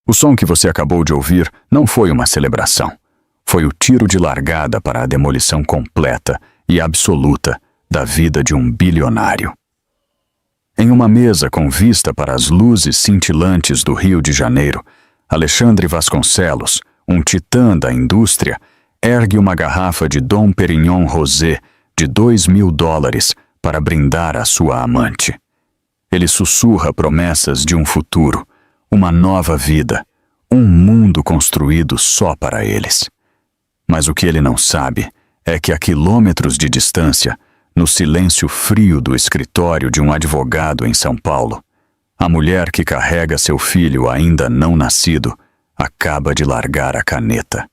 O som que você acabou de ouvir não foi uma celebração. Foi o tiro de largada para a demolição completa e absoluta da vida de um bilionário. Em uma mesa com vista para as luzes cintilantes do Rio de Janeiro, Alexandre Vasconcelos, um titã da indústria, ergue uma garrafa de Dom Perignon Rosé de $2.000 para brindar à sua amante. Ele sussurra promessas de um futuro, uma nova vida, um mundo construído só para eles. Mas o que ele não sabe é que a quilômetros de distância, no silêncio frio do escritório de um advogado em São Paulo, a mulher que carrega seu filho ainda não nascido acaba de largar a caneta.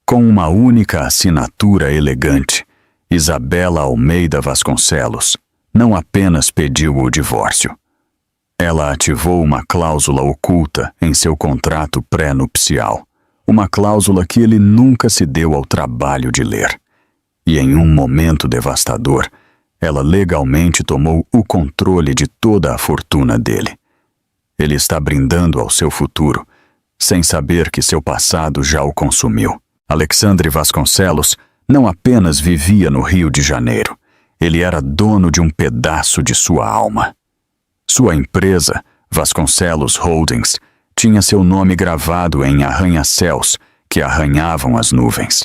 Com uma única assinatura elegante, Isabela Almeida Vasconcelos não apenas pediu o divórcio. Ela ativou uma cláusula oculta em seu contrato pré-nupcial, uma cláusula que ele nunca se deu ao trabalho de ler. E em um momento devastador, ela legalmente tomou o controle de toda a fortuna dele. Ele está brindando ao seu futuro, sem saber que seu passado já o consumiu. Alexandre Vasconcelos não apenas vivia no Rio de Janeiro, ele era dono de um pedaço de sua alma. Sua empresa, Vasconcelos Holdings, tinha seu nome gravado em arranha-céus que arranhavam as nuvens.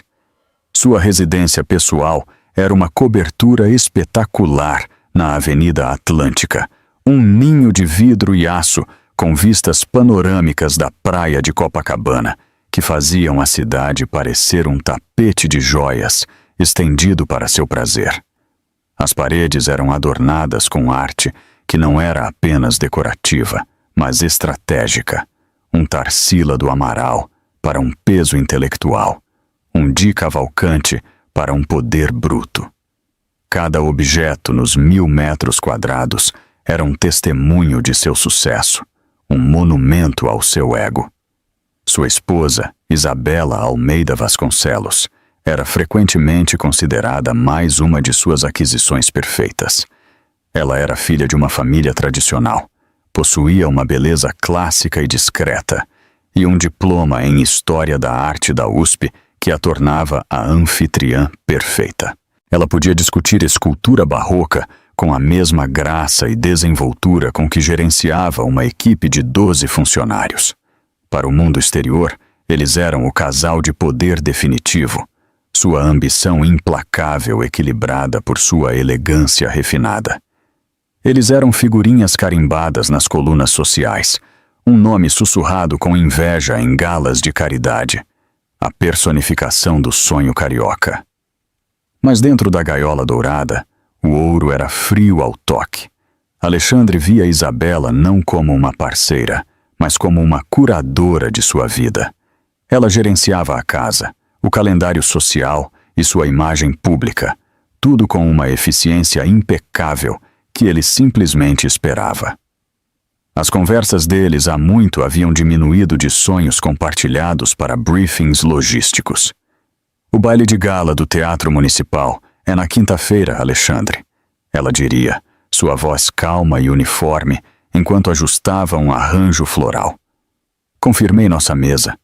Sua residência pessoal era uma cobertura espetacular na Avenida Atlântica, um ninho de vidro e aço com vistas panorâmicas da praia de Copacabana, que faziam a cidade parecer um tapete de joias estendido para seu prazer. As paredes eram adornadas com arte que não era apenas decorativa, mas estratégica. Um Tarsila do Amaral para um peso intelectual, um Di Cavalcanti para um poder bruto. Cada objeto nos 1.000 metros quadrados era um testemunho de seu sucesso, um monumento ao seu ego. Sua esposa, Isabela Almeida Vasconcelos, era frequentemente considerada mais uma de suas aquisições perfeitas. Ela era filha de uma família tradicional, possuía uma beleza clássica e discreta, e um diploma em História da Arte da USP que a tornava a anfitriã perfeita. Ela podia discutir escultura barroca com a mesma graça e desenvoltura com que gerenciava uma equipe de 12 funcionários. Para o mundo exterior, eles eram o casal de poder definitivo, sua ambição implacável equilibrada por sua elegância refinada. Eles eram figurinhas carimbadas nas colunas sociais, um nome sussurrado com inveja em galas de caridade, a personificação do sonho carioca. Mas dentro da gaiola dourada, o ouro era frio ao toque. Alexandre via Isabela não como uma parceira, mas como uma curadora de sua vida. Ela gerenciava a casa, o calendário social e sua imagem pública, tudo com uma eficiência impecável que ele simplesmente esperava. As conversas deles há muito haviam diminuído de sonhos compartilhados para briefings logísticos. O baile de gala do Teatro Municipal é na quinta-feira, Alexandre. Ela diria, sua voz calma e uniforme, enquanto ajustava um arranjo floral. Confirmei nossa mesa.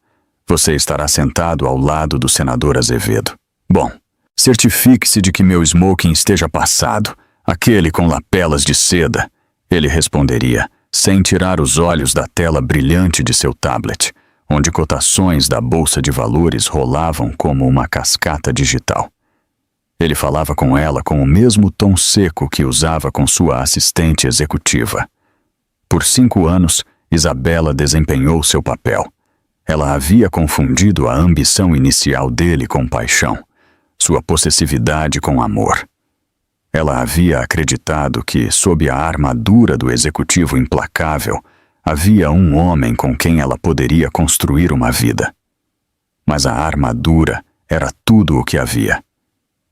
Você estará sentado ao lado do senador Azevedo. Bom, certifique-se de que meu smoking esteja passado, aquele com lapelas de seda, ele responderia, sem tirar os olhos da tela brilhante de seu tablet, onde cotações da Bolsa de Valores rolavam como uma cascata digital. Ele falava com ela com o mesmo tom seco que usava com sua assistente executiva. Por 5 anos, Isabela desempenhou seu papel. Ela havia confundido a ambição inicial dele com paixão, sua possessividade com amor. Ela havia acreditado que, sob a armadura do executivo implacável, havia um homem com quem ela poderia construir uma vida. Mas a armadura era tudo o que havia.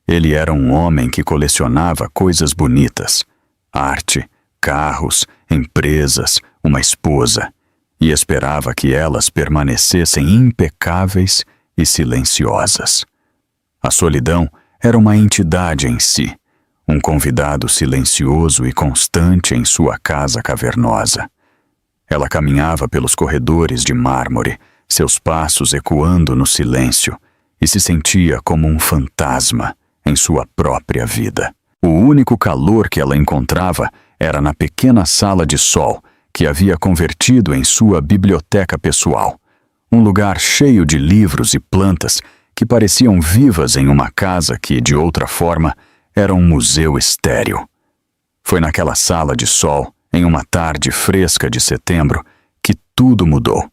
Ele era um homem que colecionava coisas bonitas, arte, carros, empresas, uma esposa, e esperava que elas permanecessem impecáveis e silenciosas. A solidão era uma entidade em si, um convidado silencioso e constante em sua casa cavernosa. Ela caminhava pelos corredores de mármore, seus passos ecoando no silêncio, e se sentia como um fantasma em sua própria vida. O único calor que ela encontrava era na pequena sala de sol que havia convertido em sua biblioteca pessoal, um lugar cheio de livros e plantas que pareciam vivas em uma casa que, de outra forma, era um museu estéril. Foi naquela sala de sol, em uma tarde fresca de setembro, que tudo mudou.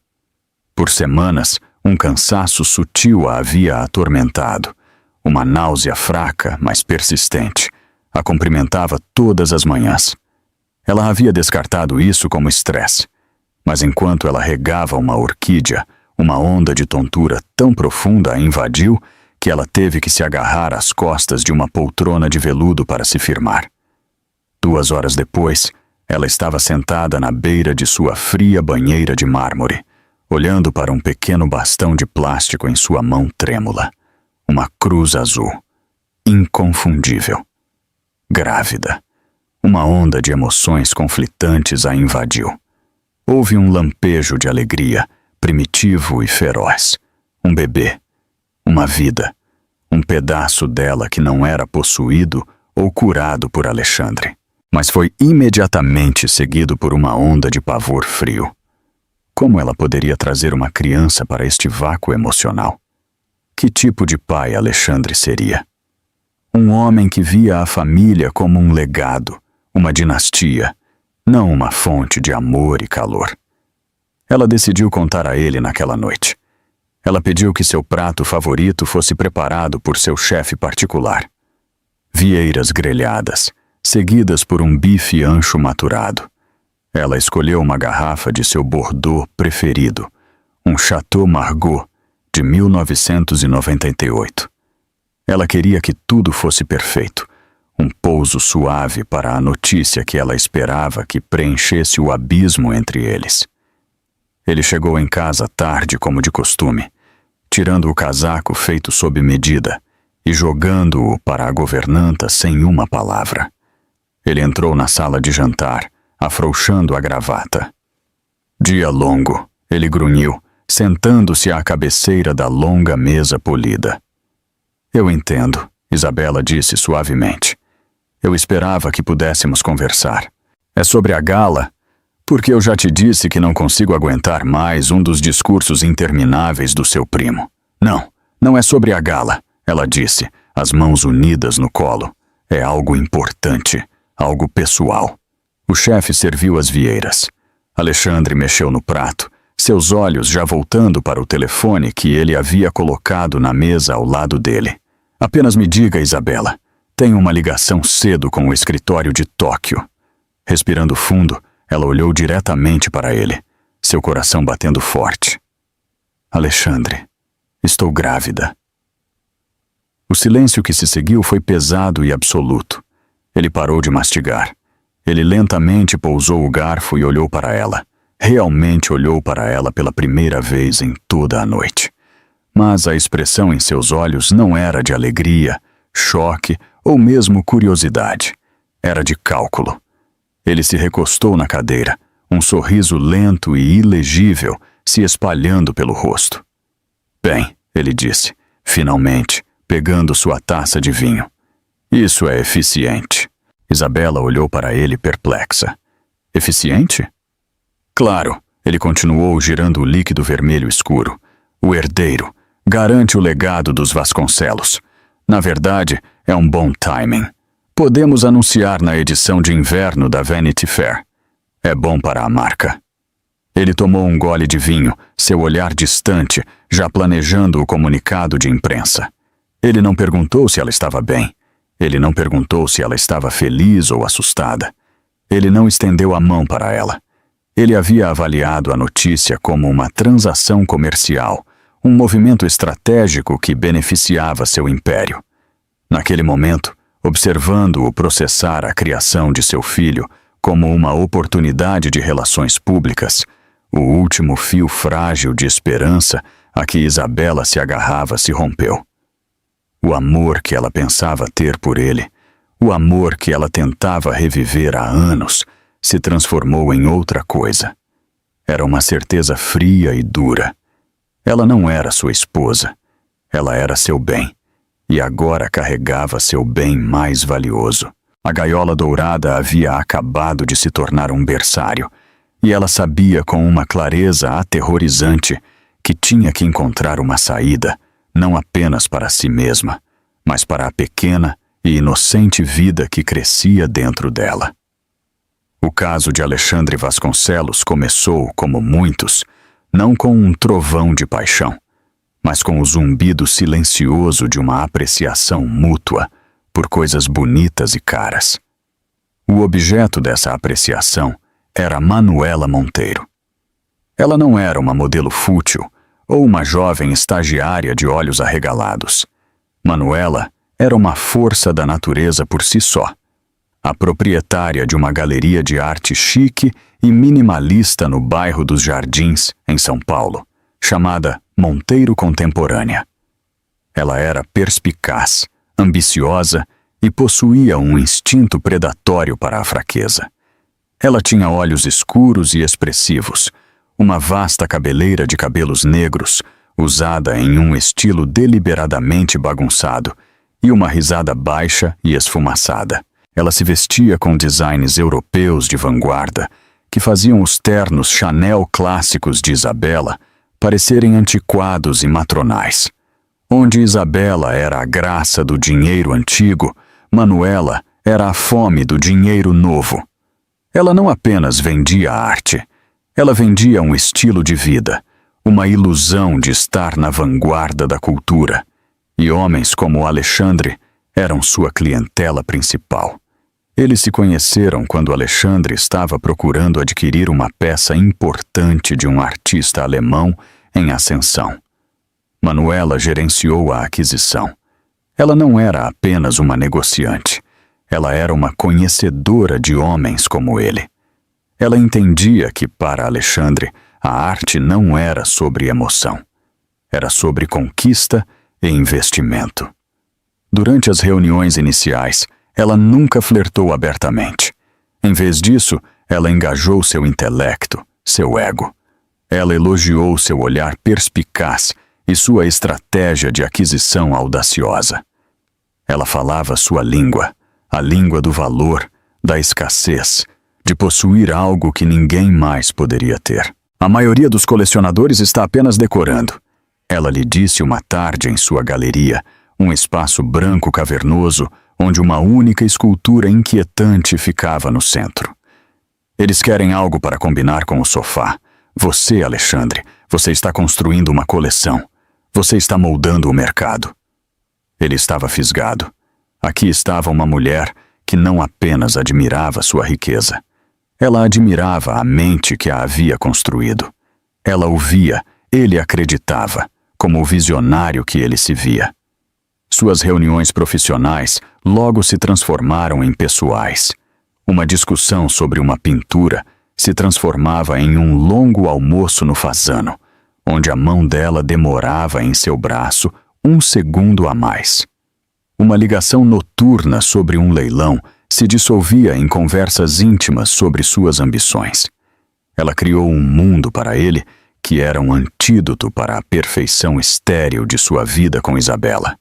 Por semanas, um cansaço sutil a havia atormentado. Uma náusea fraca, mas persistente, a cumprimentava todas as manhãs. Ela havia descartado isso como estresse, mas enquanto ela regava uma orquídea, uma onda de tontura tão profunda a invadiu que ela teve que se agarrar às costas de uma poltrona de veludo para se firmar. 2 horas depois, ela estava sentada na beira de sua fria banheira de mármore, olhando para um pequeno bastão de plástico em sua mão trêmula. Uma cruz azul. Inconfundível. Grávida. Uma onda de emoções conflitantes a invadiu. Houve um lampejo de alegria, primitivo e feroz. Um bebê. Uma vida. Um pedaço dela que não era possuído ou curado por Alexandre. Mas foi imediatamente seguido por uma onda de pavor frio. Como ela poderia trazer uma criança para este vácuo emocional? Que tipo de pai Alexandre seria? Um homem que via a família como um legado, uma dinastia, não uma fonte de amor e calor. Ela decidiu contar a ele naquela noite. Ela pediu que seu prato favorito fosse preparado por seu chefe particular. Vieiras grelhadas, seguidas por um bife ancho maturado. Ela escolheu uma garrafa de seu Bordeaux preferido, um Chateau Margaux de 1998. Ela queria que tudo fosse perfeito, um pouso suave para a notícia que ela esperava que preenchesse o abismo entre eles. Ele chegou em casa tarde como de costume, tirando o casaco feito sob medida e jogando-o para a governanta sem uma palavra. Ele entrou na sala de jantar, afrouxando a gravata. Dia longo, ele grunhiu, sentando-se à cabeceira da longa mesa polida. Eu entendo, Isabela disse suavemente. Eu esperava que pudéssemos conversar. É sobre a gala? Porque eu já te disse que não consigo aguentar mais um dos discursos intermináveis do seu primo. Não, não é sobre a gala, ela disse, as mãos unidas no colo. É algo importante, algo pessoal. O chefe serviu as vieiras. Alexandre mexeu no prato, seus olhos já voltando para o telefone que ele havia colocado na mesa ao lado dele. Apenas me diga, Isabela. Tenho uma ligação cedo com o escritório de Tóquio. Respirando fundo, ela olhou diretamente para ele, seu coração batendo forte. Alexandre, estou grávida. O silêncio que se seguiu foi pesado e absoluto. Ele parou de mastigar. Ele lentamente pousou o garfo e olhou para ela. Realmente olhou para ela pela primeira vez em toda a noite. Mas a expressão em seus olhos não era de alegria, choque ou mesmo curiosidade. Era de cálculo. Ele se recostou na cadeira, um sorriso lento e ilegível se espalhando pelo rosto. Bem, ele disse, finalmente, pegando sua taça de vinho. Isso é eficiente. Isabela olhou para ele perplexa. Eficiente? Claro, ele continuou girando o líquido vermelho escuro. O herdeiro. Garante o legado dos Vasconcelos. Na verdade, é um bom timing. Podemos anunciar na edição de inverno da Vanity Fair. É bom para a marca. Ele tomou um gole de vinho, seu olhar distante, já planejando o comunicado de imprensa. Ele não perguntou se ela estava bem. Ele não perguntou se ela estava feliz ou assustada. Ele não estendeu a mão para ela. Ele havia avaliado a notícia como uma transação comercial, um movimento estratégico que beneficiava seu império. Naquele momento, observando-o processar a criação de seu filho como uma oportunidade de relações públicas, o último fio frágil de esperança a que Isabela se agarrava se rompeu. O amor que ela pensava ter por ele, o amor que ela tentava reviver há anos, se transformou em outra coisa. Era uma certeza fria e dura. Ela não era sua esposa. Ela era seu bem. E agora carregava seu bem mais valioso. A gaiola dourada havia acabado de se tornar um berçário. E ela sabia com uma clareza aterrorizante que tinha que encontrar uma saída, não apenas para si mesma, mas para a pequena e inocente vida que crescia dentro dela. O caso de Alexandre Vasconcelos começou, como muitos, não com um trovão de paixão, mas com o zumbido silencioso de uma apreciação mútua por coisas bonitas e caras. O objeto dessa apreciação era Manuela Monteiro. Ela não era uma modelo fútil ou uma jovem estagiária de olhos arregalados. Manuela era uma força da natureza por si só, a proprietária de uma galeria de arte chique e minimalista no bairro dos Jardins, em São Paulo, chamada Monteiro Contemporânea. Ela era perspicaz, ambiciosa e possuía um instinto predatório para a fraqueza. Ela tinha olhos escuros e expressivos, uma vasta cabeleira de cabelos negros, usada em um estilo deliberadamente bagunçado, e uma risada baixa e esfumaçada. Ela se vestia com designs europeus de vanguarda, que faziam os ternos Chanel clássicos de Isabela parecerem antiquados e matronais. Onde Isabela era a graça do dinheiro antigo, Manuela era a fome do dinheiro novo. Ela não apenas vendia arte, ela vendia um estilo de vida, uma ilusão de estar na vanguarda da cultura. E homens como Alexandre eram sua clientela principal. Eles se conheceram quando Alexandre estava procurando adquirir uma peça importante de um artista alemão em ascensão. Manuela gerenciou a aquisição. Ela não era apenas uma negociante. Ela era uma conhecedora de homens como ele. Ela entendia que, para Alexandre, a arte não era sobre emoção. Era sobre conquista e investimento. Durante as reuniões iniciais, ela nunca flertou abertamente. Em vez disso, ela engajou seu intelecto, seu ego. Ela elogiou seu olhar perspicaz e sua estratégia de aquisição audaciosa. Ela falava sua língua, a língua do valor, da escassez, de possuir algo que ninguém mais poderia ter. A maioria dos colecionadores está apenas decorando. Ela lhe disse uma tarde em sua galeria, um espaço branco cavernoso, onde uma única escultura inquietante ficava no centro. Eles querem algo para combinar com o sofá. Você, Alexandre, você está construindo uma coleção. Você está moldando o mercado. Ele estava fisgado. Aqui estava uma mulher que não apenas admirava sua riqueza. Ela admirava a mente que a havia construído. Ela o via, ele acreditava, como o visionário que ele se via. Suas reuniões profissionais logo se transformaram em pessoais. Uma discussão sobre uma pintura se transformava em um longo almoço no fazano, onde a mão dela demorava em seu braço 1 segundo a mais. Uma ligação noturna sobre um leilão se dissolvia em conversas íntimas sobre suas ambições. Ela criou um mundo para ele que era um antídoto para a perfeição estéril de sua vida com Isabela.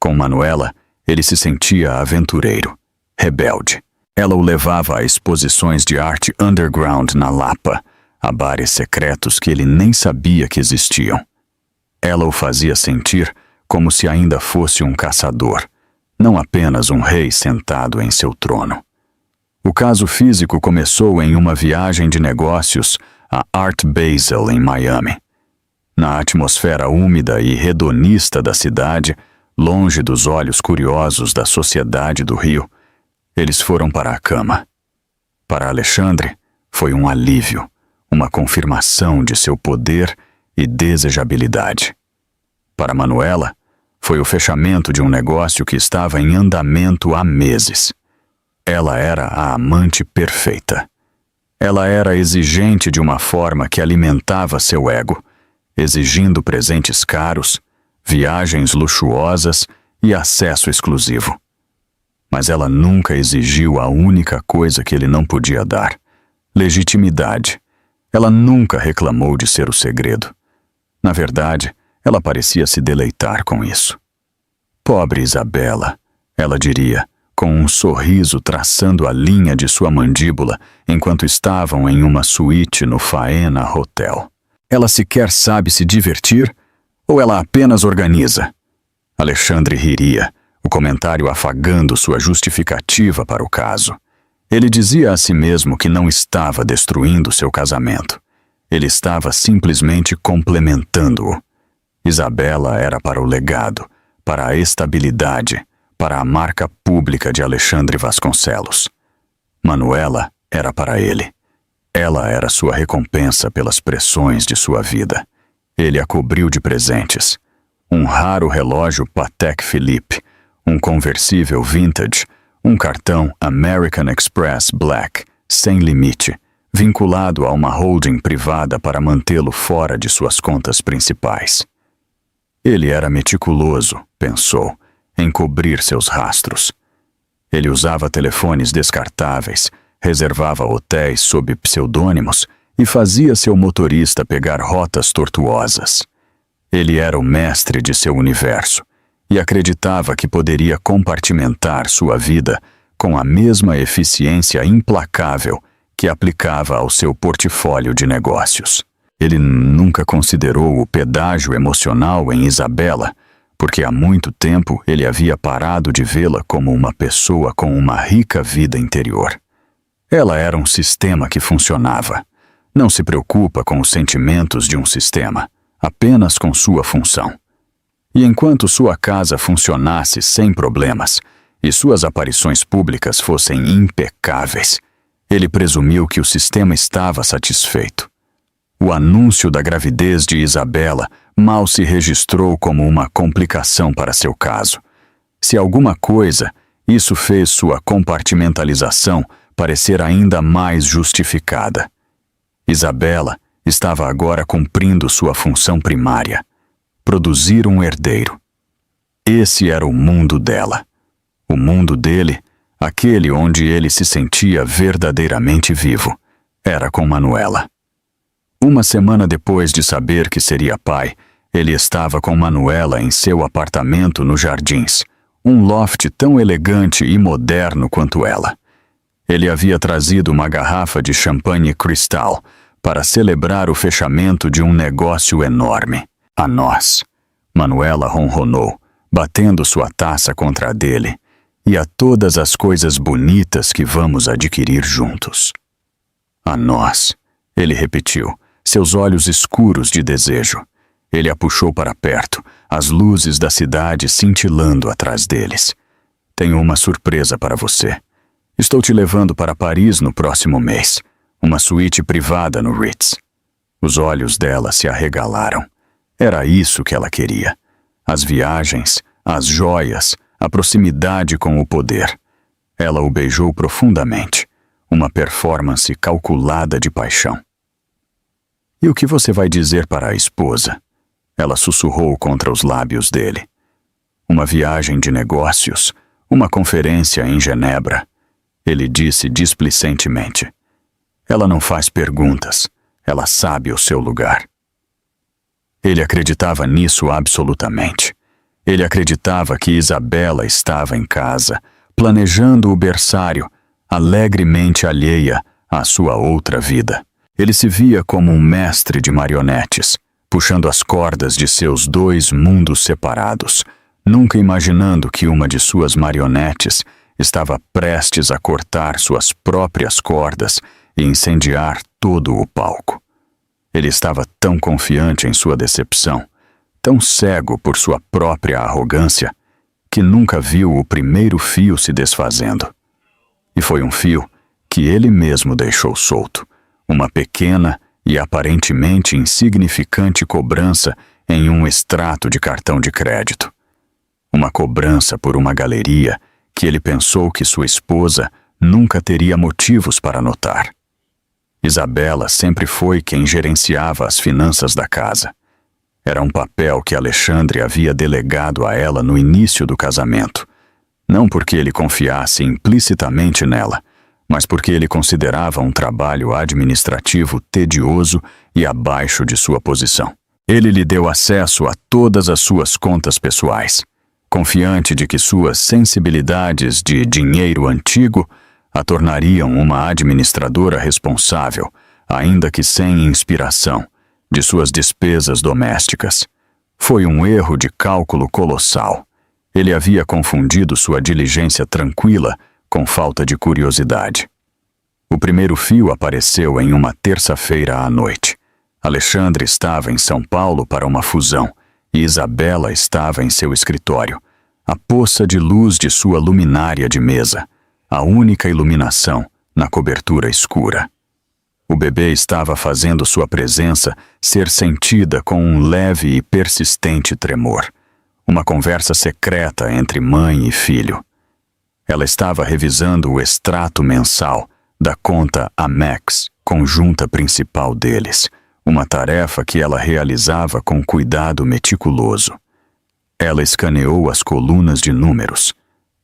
Com Manuela, ele se sentia aventureiro, rebelde. Ela o levava a exposições de arte underground na Lapa, a bares secretos que ele nem sabia que existiam. Ela o fazia sentir como se ainda fosse um caçador, não apenas um rei sentado em seu trono. O caso físico começou em uma viagem de negócios a Art Basel, em Miami. Na atmosfera úmida e hedonista da cidade, longe dos olhos curiosos da sociedade do Rio, eles foram para a cama. Para Alexandre, foi um alívio, uma confirmação de seu poder e desejabilidade. Para Manuela, foi o fechamento de um negócio que estava em andamento há meses. Ela era a amante perfeita. Ela era exigente de uma forma que alimentava seu ego, exigindo presentes caros, viagens luxuosas e acesso exclusivo. Mas ela nunca exigiu a única coisa que ele não podia dar: legitimidade. Ela nunca reclamou de ser o segredo. Na verdade, ela parecia se deleitar com isso. Pobre Isabela, ela diria, com um sorriso traçando a linha de sua mandíbula enquanto estavam em uma suíte no Faena Hotel. Ela sequer sabe se divertir ou ela apenas organiza? Alexandre riria, o comentário afagando sua justificativa para o caso. Ele dizia a si mesmo que não estava destruindo seu casamento. Ele estava simplesmente complementando-o. Isabela era para o legado, para a estabilidade, para a marca pública de Alexandre Vasconcelos. Manuela era para ele. Ela era sua recompensa pelas pressões de sua vida. Ele a cobriu de presentes. Um raro relógio Patek Philippe, um conversível vintage, um cartão American Express Black, sem limite, vinculado a uma holding privada para mantê-lo fora de suas contas principais. Ele era meticuloso, pensou, em cobrir seus rastros. Ele usava telefones descartáveis, reservava hotéis sob pseudônimos e fazia seu motorista pegar rotas tortuosas. Ele era o mestre de seu universo e acreditava que poderia compartimentar sua vida com a mesma eficiência implacável que aplicava ao seu portfólio de negócios. Ele nunca considerou o pedágio emocional em Isabela, porque há muito tempo ele havia parado de vê-la como uma pessoa com uma rica vida interior. Ela era um sistema que funcionava. Não se preocupa com os sentimentos de um sistema, apenas com sua função. E enquanto sua casa funcionasse sem problemas e suas aparições públicas fossem impecáveis, ele presumiu que o sistema estava satisfeito. O anúncio da gravidez de Isabela mal se registrou como uma complicação para seu caso. Se alguma coisa, isso fez sua compartimentalização parecer ainda mais justificada. Isabela estava agora cumprindo sua função primária: produzir um herdeiro. Esse era o mundo dela. O mundo dele, aquele onde ele se sentia verdadeiramente vivo, era com Manuela. Uma semana depois de saber que seria pai, ele estava com Manuela em seu apartamento no Jardins, um loft tão elegante e moderno quanto ela. Ele havia trazido uma garrafa de champanhe cristal para celebrar o fechamento de um negócio enorme. A nós, Manuela ronronou, batendo sua taça contra a dele, e a todas as coisas bonitas que vamos adquirir juntos. A nós, ele repetiu, seus olhos escuros de desejo. Ele a puxou para perto, as luzes da cidade cintilando atrás deles. Tenho uma surpresa para você. Estou te levando para Paris no próximo mês, uma suíte privada no Ritz. Os olhos dela se arregalaram. Era isso que ela queria. As viagens, as joias, a proximidade com o poder. Ela o beijou profundamente, uma performance calculada de paixão. E o que você vai dizer para a esposa? Ela sussurrou contra os lábios dele. Uma viagem de negócios, uma conferência em Genebra. Ele disse displicentemente. Ela não faz perguntas, ela sabe o seu lugar. Ele acreditava nisso absolutamente. Ele acreditava que Isabela estava em casa, planejando o berçário, alegremente alheia à sua outra vida. Ele se via como um mestre de marionetes, puxando as cordas de seus dois mundos separados, nunca imaginando que uma de suas marionetes estava prestes a cortar suas próprias cordas e incendiar todo o palco. Ele estava tão confiante em sua decepção, tão cego por sua própria arrogância, que nunca viu o primeiro fio se desfazendo. E foi um fio que ele mesmo deixou solto, uma pequena e aparentemente insignificante cobrança em um extrato de cartão de crédito. Uma cobrança por uma galeria que ele pensou que sua esposa nunca teria motivos para notar. Isabela sempre foi quem gerenciava as finanças da casa. Era um papel que Alexandre havia delegado a ela no início do casamento, não porque ele confiasse implicitamente nela, mas porque ele considerava um trabalho administrativo tedioso e abaixo de sua posição. Ele lhe deu acesso a todas as suas contas pessoais, confiante de que suas sensibilidades de dinheiro antigo a tornariam uma administradora responsável, ainda que sem inspiração, de suas despesas domésticas. Foi um erro de cálculo colossal. Ele havia confundido sua diligência tranquila com falta de curiosidade. O primeiro fio apareceu em uma terça-feira à noite. Alexandre estava em São Paulo para uma fusão e Isabela estava em seu escritório, a poça de luz de sua luminária de mesa, a única iluminação na cobertura escura. O bebê estava fazendo sua presença ser sentida com um leve e persistente tremor, uma conversa secreta entre mãe e filho. Ela estava revisando o extrato mensal da conta Amex, conjunta principal deles, uma tarefa que ela realizava com cuidado meticuloso. Ela escaneou as colunas de números.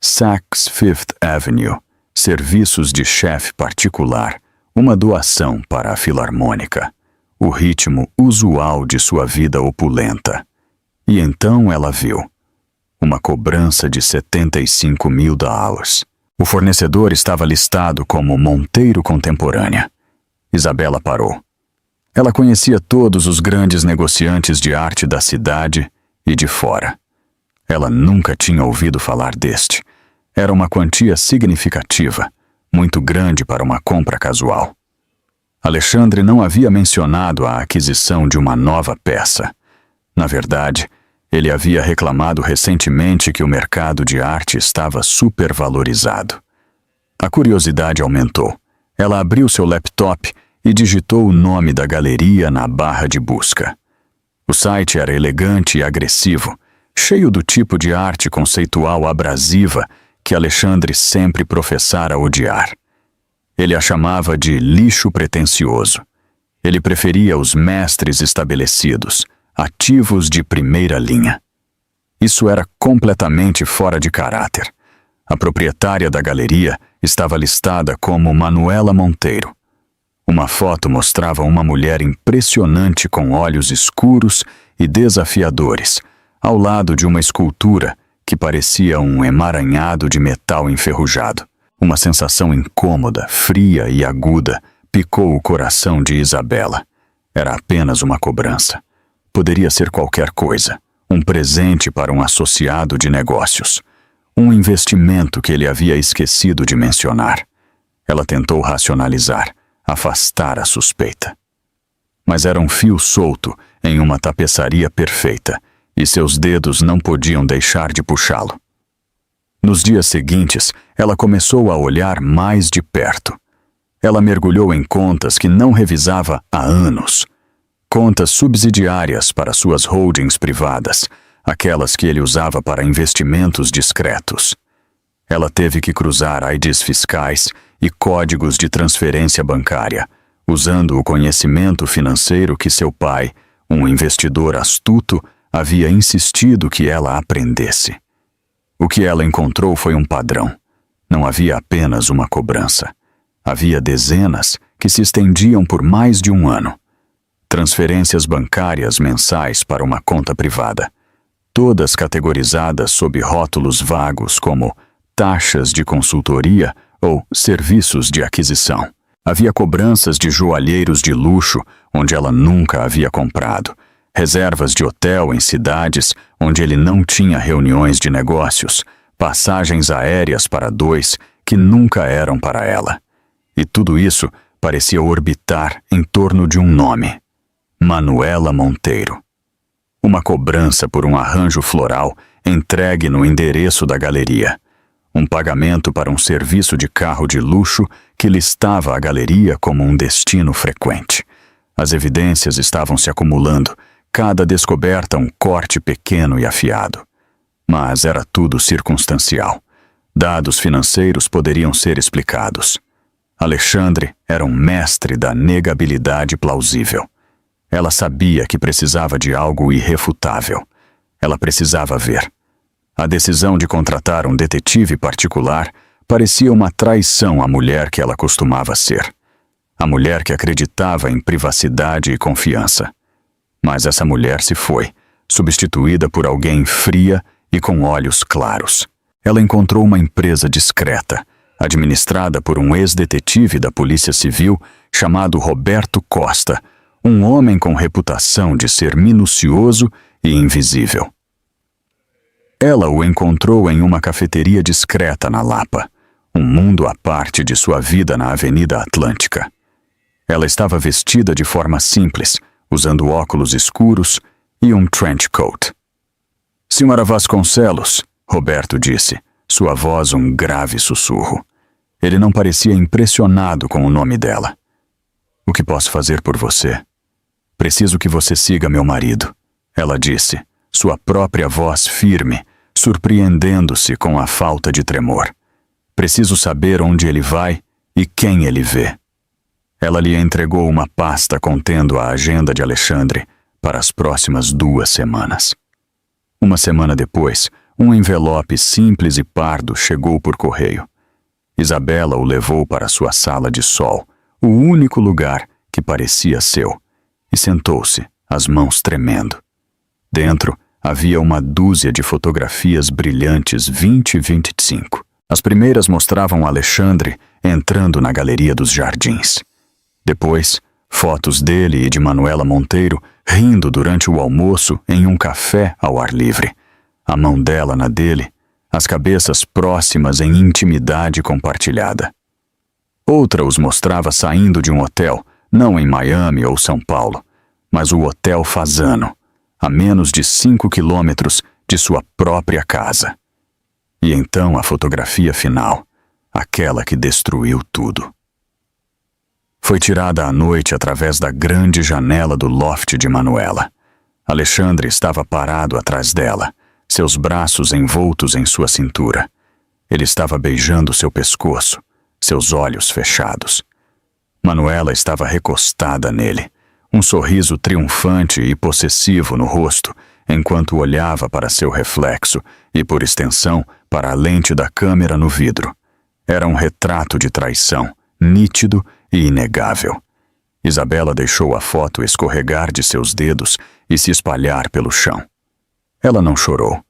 Saks Fifth Avenue, serviços de chefe particular, uma doação para a Filarmônica, o ritmo usual de sua vida opulenta. E então ela viu uma cobrança de $75.000. O fornecedor estava listado como Monteiro Contemporânea. Isabela parou. Ela conhecia todos os grandes negociantes de arte da cidade e de fora. Ela nunca tinha ouvido falar deste. Era uma quantia significativa, muito grande para uma compra casual. Alexandre não havia mencionado a aquisição de uma nova peça. Na verdade, ele havia reclamado recentemente que o mercado de arte estava supervalorizado. A curiosidade aumentou. Ela abriu seu laptop e digitou o nome da galeria na barra de busca. O site era elegante e agressivo, cheio do tipo de arte conceitual abrasiva que Alexandre sempre professara odiar. Ele a chamava de lixo pretensioso. Ele preferia os mestres estabelecidos, ativos de primeira linha. Isso era completamente fora de caráter. A proprietária da galeria estava listada como Manuela Monteiro. Uma foto mostrava uma mulher impressionante com olhos escuros e desafiadores, ao lado de uma escultura que parecia um emaranhado de metal enferrujado. Uma sensação incômoda, fria e aguda picou o coração de Isabela. Era apenas uma cobrança. Poderia ser qualquer coisa, um presente para um associado de negócios, um investimento que ele havia esquecido de mencionar. Ela tentou racionalizar, afastar a suspeita. Mas era um fio solto em uma tapeçaria perfeita, e seus dedos não podiam deixar de puxá-lo. Nos dias seguintes, ela começou a olhar mais de perto. Ela mergulhou em contas que não revisava há anos. Contas subsidiárias para suas holdings privadas, aquelas que ele usava para investimentos discretos. Ela teve que cruzar IDs fiscais e códigos de transferência bancária, usando o conhecimento financeiro que seu pai, um investidor astuto, havia insistido que ela aprendesse. O que ela encontrou foi um padrão. Não havia apenas uma cobrança. Havia dezenas que se estendiam por mais de um ano. Transferências bancárias mensais para uma conta privada, todas categorizadas sob rótulos vagos como taxas de consultoria ou serviços de aquisição. Havia cobranças de joalheiros de luxo onde ela nunca havia comprado, reservas de hotel em cidades onde ele não tinha reuniões de negócios, passagens aéreas para dois que nunca eram para ela. E tudo isso parecia orbitar em torno de um nome: Manuela Monteiro. Uma cobrança por um arranjo floral entregue no endereço da galeria. Um pagamento para um serviço de carro de luxo que listava a galeria como um destino frequente. As evidências estavam se acumulando, cada descoberta um corte pequeno e afiado. Mas era tudo circunstancial. Dados financeiros poderiam ser explicados. Alexandre era um mestre da negabilidade plausível. Ela sabia que precisava de algo irrefutável. Ela precisava ver. A decisão de contratar um detetive particular parecia uma traição à mulher que ela costumava ser. A mulher que acreditava em privacidade e confiança. Mas essa mulher se foi, substituída por alguém fria e com olhos claros. Ela encontrou uma empresa discreta, administrada por um ex-detetive da Polícia Civil chamado Roberto Costa, um homem com reputação de ser minucioso e invisível. Ela o encontrou em uma cafeteria discreta na Lapa, um mundo à parte de sua vida na Avenida Atlântica. Ela estava vestida de forma simples, usando óculos escuros e um trench coat. "Senhora Vasconcelos", Roberto disse, sua voz um grave sussurro. Ele não parecia impressionado com o nome dela. "O que posso fazer por você?" "Preciso que você siga meu marido", ela disse, sua própria voz firme, surpreendendo-se com a falta de tremor. "Preciso saber onde ele vai e quem ele vê." Ela lhe entregou uma pasta contendo a agenda de Alexandre para as próximas 2 semanas. Uma semana depois, um envelope simples e pardo chegou por correio. Isabela o levou para sua sala de sol, o único lugar que parecia seu, e sentou-se, as mãos tremendo. Dentro havia uma dúzia de fotografias brilhantes 2025. As primeiras mostravam Alexandre entrando na galeria dos jardins. Depois, fotos dele e de Manuela Monteiro rindo durante o almoço em um café ao ar livre. A mão dela na dele, as cabeças próximas em intimidade compartilhada. Outra os mostrava saindo de um hotel, não em Miami ou São Paulo, mas o Hotel Fasano, a menos de 5 quilômetros de sua própria casa. E então a fotografia final, aquela que destruiu tudo. Foi tirada à noite através da grande janela do loft de Manuela. Alexandre estava parado atrás dela, seus braços envoltos em sua cintura. Ele estava beijando seu pescoço, seus olhos fechados. Manuela estava recostada nele, um sorriso triunfante e possessivo no rosto, enquanto olhava para seu reflexo e, por extensão, para a lente da câmera no vidro. Era um retrato de traição, nítido e inegável. Isabela deixou a foto escorregar de seus dedos e se espalhar pelo chão. Ela não chorou.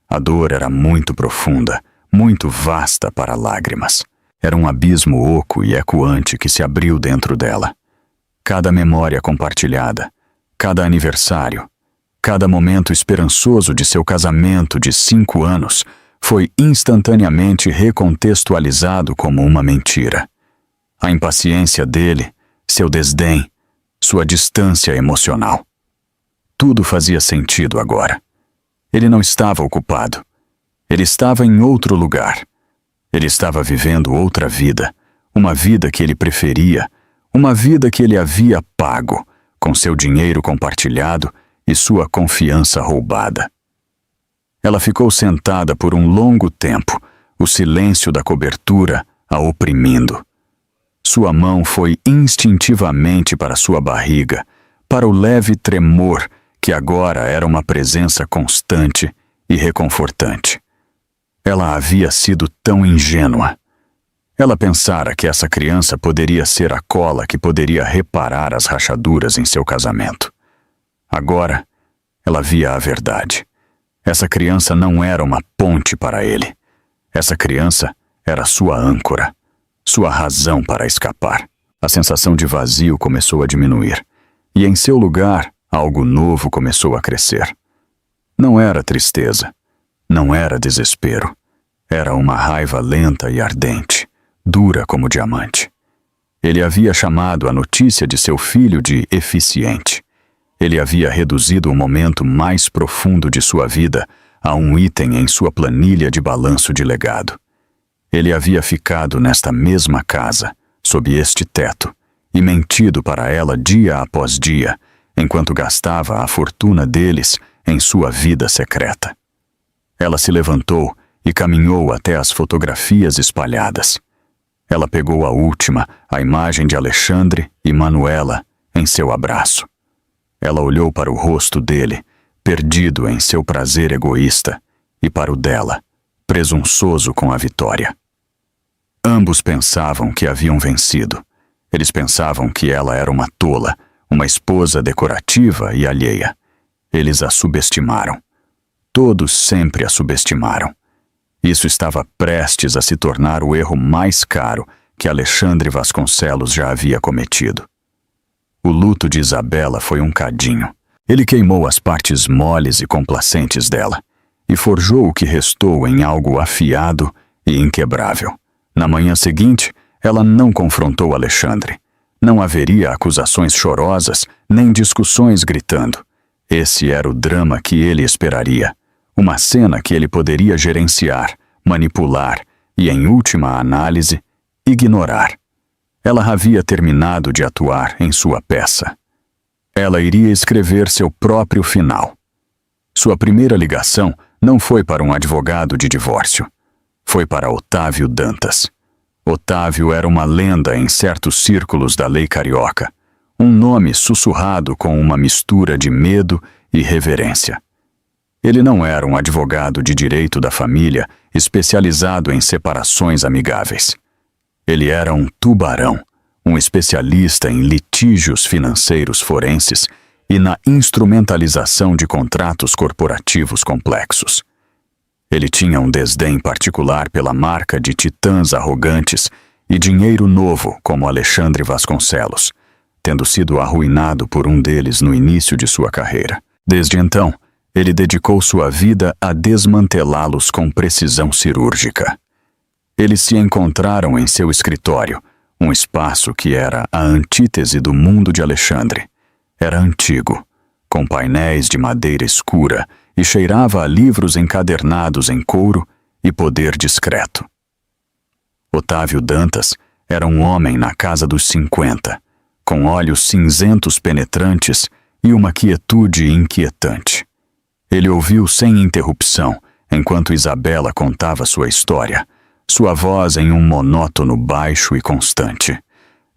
A dor era muito profunda, muito vasta para lágrimas. Era um abismo oco e ecoante que se abriu dentro dela. Cada memória compartilhada, cada aniversário, cada momento esperançoso de seu casamento de 5 anos foi instantaneamente recontextualizado como uma mentira. A impaciência dele, seu desdém, sua distância emocional. Tudo fazia sentido agora. Ele não estava ocupado. Ele estava em outro lugar. Ele estava vivendo outra vida, uma vida que ele preferia, uma vida que ele havia pago, com seu dinheiro compartilhado e sua confiança roubada. Ela ficou sentada por um longo tempo, o silêncio da cobertura a oprimindo. Sua mão foi instintivamente para sua barriga, para o leve tremor que agora era uma presença constante e reconfortante. Ela havia sido tão ingênua. Ela pensara que essa criança poderia ser a cola que poderia reparar as rachaduras em seu casamento. Agora, ela via a verdade. Essa criança não era uma ponte para ele. Essa criança era sua âncora, sua razão para escapar. A sensação de vazio começou a diminuir, e em seu lugar, algo novo começou a crescer. Não era tristeza, não era desespero. Era uma raiva lenta e ardente, dura como diamante. Ele havia chamado a notícia de seu filho de eficiente. Ele havia reduzido o momento mais profundo de sua vida a um item em sua planilha de balanço de legado. Ele havia ficado nesta mesma casa, sob este teto, e mentido para ela dia após dia, enquanto gastava a fortuna deles em sua vida secreta. Ela se levantou e caminhou até as fotografias espalhadas. Ela pegou a última, a imagem de Alexandre e Manuela, em seu abraço. Ela olhou para o rosto dele, perdido em seu prazer egoísta, e para o dela, presunçoso com a vitória. Ambos pensavam que haviam vencido. Eles pensavam que ela era uma tola, uma esposa decorativa e alheia. Eles a subestimaram. Todos sempre a subestimaram. Isso estava prestes a se tornar o erro mais caro que Alexandre Vasconcelos já havia cometido. O luto de Isabela foi um cadinho. Ele queimou as partes moles e complacentes dela e forjou o que restou em algo afiado e inquebrável. Na manhã seguinte, ela não confrontou Alexandre. Não haveria acusações chorosas, nem discussões gritando. Esse era o drama que ele esperaria. Uma cena que ele poderia gerenciar, manipular e, em última análise, ignorar. Ela havia terminado de atuar em sua peça. Ela iria escrever seu próprio final. Sua primeira ligação não foi para um advogado de divórcio. Foi para Otávio Dantas. Otávio era uma lenda em certos círculos da lei carioca, um nome sussurrado com uma mistura de medo e reverência. Ele não era um advogado de direito da família especializado em separações amigáveis. Ele era um tubarão, um especialista em litígios financeiros forenses e na instrumentalização de contratos corporativos complexos. Ele tinha um desdém particular pela marca de titãs arrogantes e dinheiro novo como Alexandre Vasconcelos, tendo sido arruinado por um deles no início de sua carreira. Desde então, ele dedicou sua vida a desmantelá-los com precisão cirúrgica. Eles se encontraram em seu escritório, um espaço que era a antítese do mundo de Alexandre. Era antigo, com painéis de madeira escura e cheirava a livros encadernados em couro e poder discreto. Otávio Dantas era um homem na casa dos 50, com olhos cinzentos penetrantes e uma quietude inquietante. Ele ouviu sem interrupção enquanto Isabela contava sua história, sua voz em um monótono baixo e constante.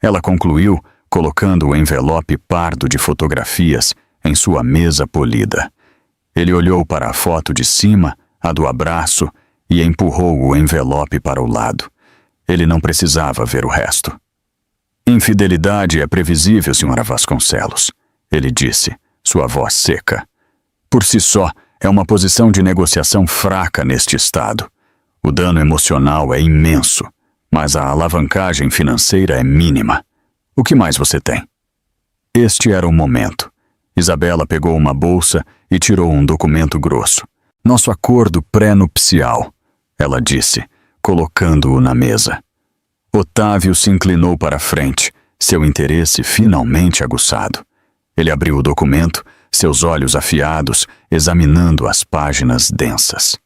Ela concluiu colocando o envelope pardo de fotografias em sua mesa polida. Ele olhou para a foto de cima, a do abraço, e empurrou o envelope para o lado. Ele não precisava ver o resto. Infidelidade é previsível, Sra. Vasconcelos, ele disse, sua voz seca. Por si só, é uma posição de negociação fraca neste estado. O dano emocional é imenso, mas a alavancagem financeira é mínima. O que mais você tem? Este era o momento. Isabela pegou uma bolsa e tirou um documento grosso. Nosso acordo pré-nupcial, ela disse, colocando-o na mesa. Otávio se inclinou para a frente, seu interesse finalmente aguçado. Ele abriu o documento, seus olhos afiados, examinando as páginas densas.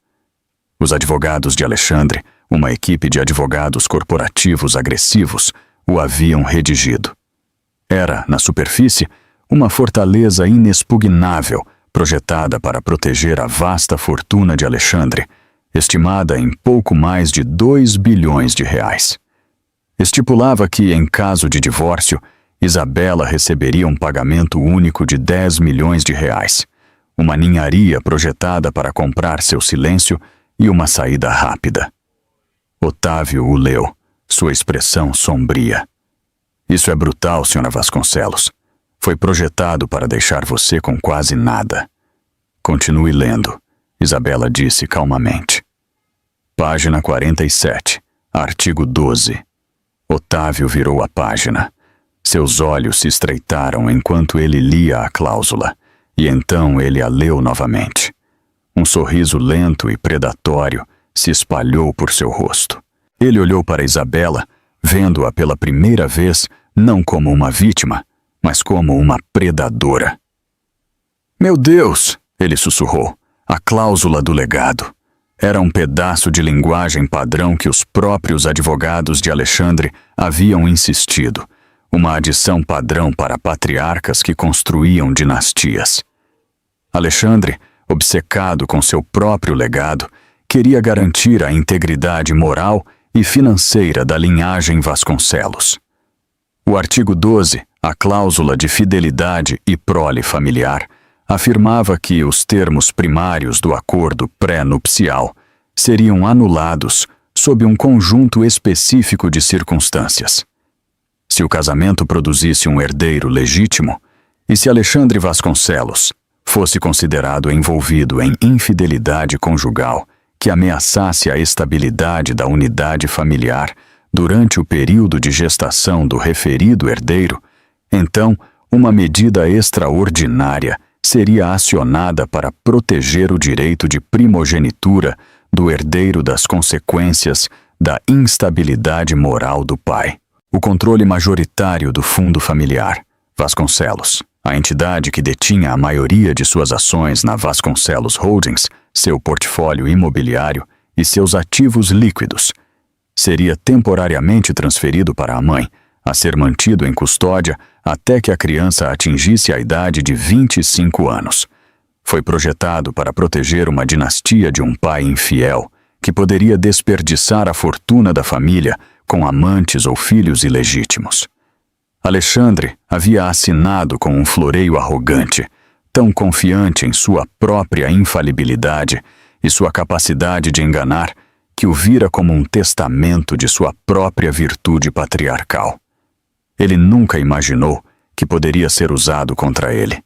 Os advogados de Alexandre, uma equipe de advogados corporativos agressivos, o haviam redigido. Era, na superfície, uma fortaleza inexpugnável, projetada para proteger a vasta fortuna de Alexandre, estimada em pouco mais de 2 bilhões de reais. Estipulava que, em caso de divórcio, Isabela receberia um pagamento único de 10 milhões de reais, uma ninharia projetada para comprar seu silêncio e uma saída rápida. Otávio o leu, sua expressão sombria. Isso é brutal, Sra. Vasconcelos. Foi projetado para deixar você com quase nada. Continue lendo, Isabela disse calmamente. Página 47, artigo 12. Otávio virou a página. Seus olhos se estreitaram enquanto ele lia a cláusula, e então ele a leu novamente. Um sorriso lento e predatório se espalhou por seu rosto. Ele olhou para Isabela, vendo-a pela primeira vez não como uma vítima, mas como uma predadora. Meu Deus, ele sussurrou, a cláusula do legado. Era um pedaço de linguagem padrão que os próprios advogados de Alexandre haviam insistido, uma adição padrão para patriarcas que construíam dinastias. Alexandre, obcecado com seu próprio legado, queria garantir a integridade moral e financeira da linhagem Vasconcelos. O artigo 12, a cláusula de fidelidade e prole familiar, afirmava que os termos primários do acordo pré-nupcial seriam anulados sob um conjunto específico de circunstâncias. Se o casamento produzisse um herdeiro legítimo, e se Alexandre Vasconcelos fosse considerado envolvido em infidelidade conjugal que ameaçasse a estabilidade da unidade familiar durante o período de gestação do referido herdeiro, então uma medida extraordinária seria acionada para proteger o direito de primogenitura do herdeiro das consequências da instabilidade moral do pai. O controle majoritário do fundo familiar, Vasconcelos, a entidade que detinha a maioria de suas ações na Vasconcelos Holdings, seu portfólio imobiliário e seus ativos líquidos, seria temporariamente transferido para a mãe, a ser mantido em custódia até que a criança atingisse a idade de 25 anos. Foi projetado para proteger uma dinastia de um pai infiel, que poderia desperdiçar a fortuna da família com amantes ou filhos ilegítimos. Alexandre havia assinado com um floreio arrogante, tão confiante em sua própria infalibilidade e sua capacidade de enganar, que o vira como um testamento de sua própria virtude patriarcal. Ele nunca imaginou que poderia ser usado contra ele.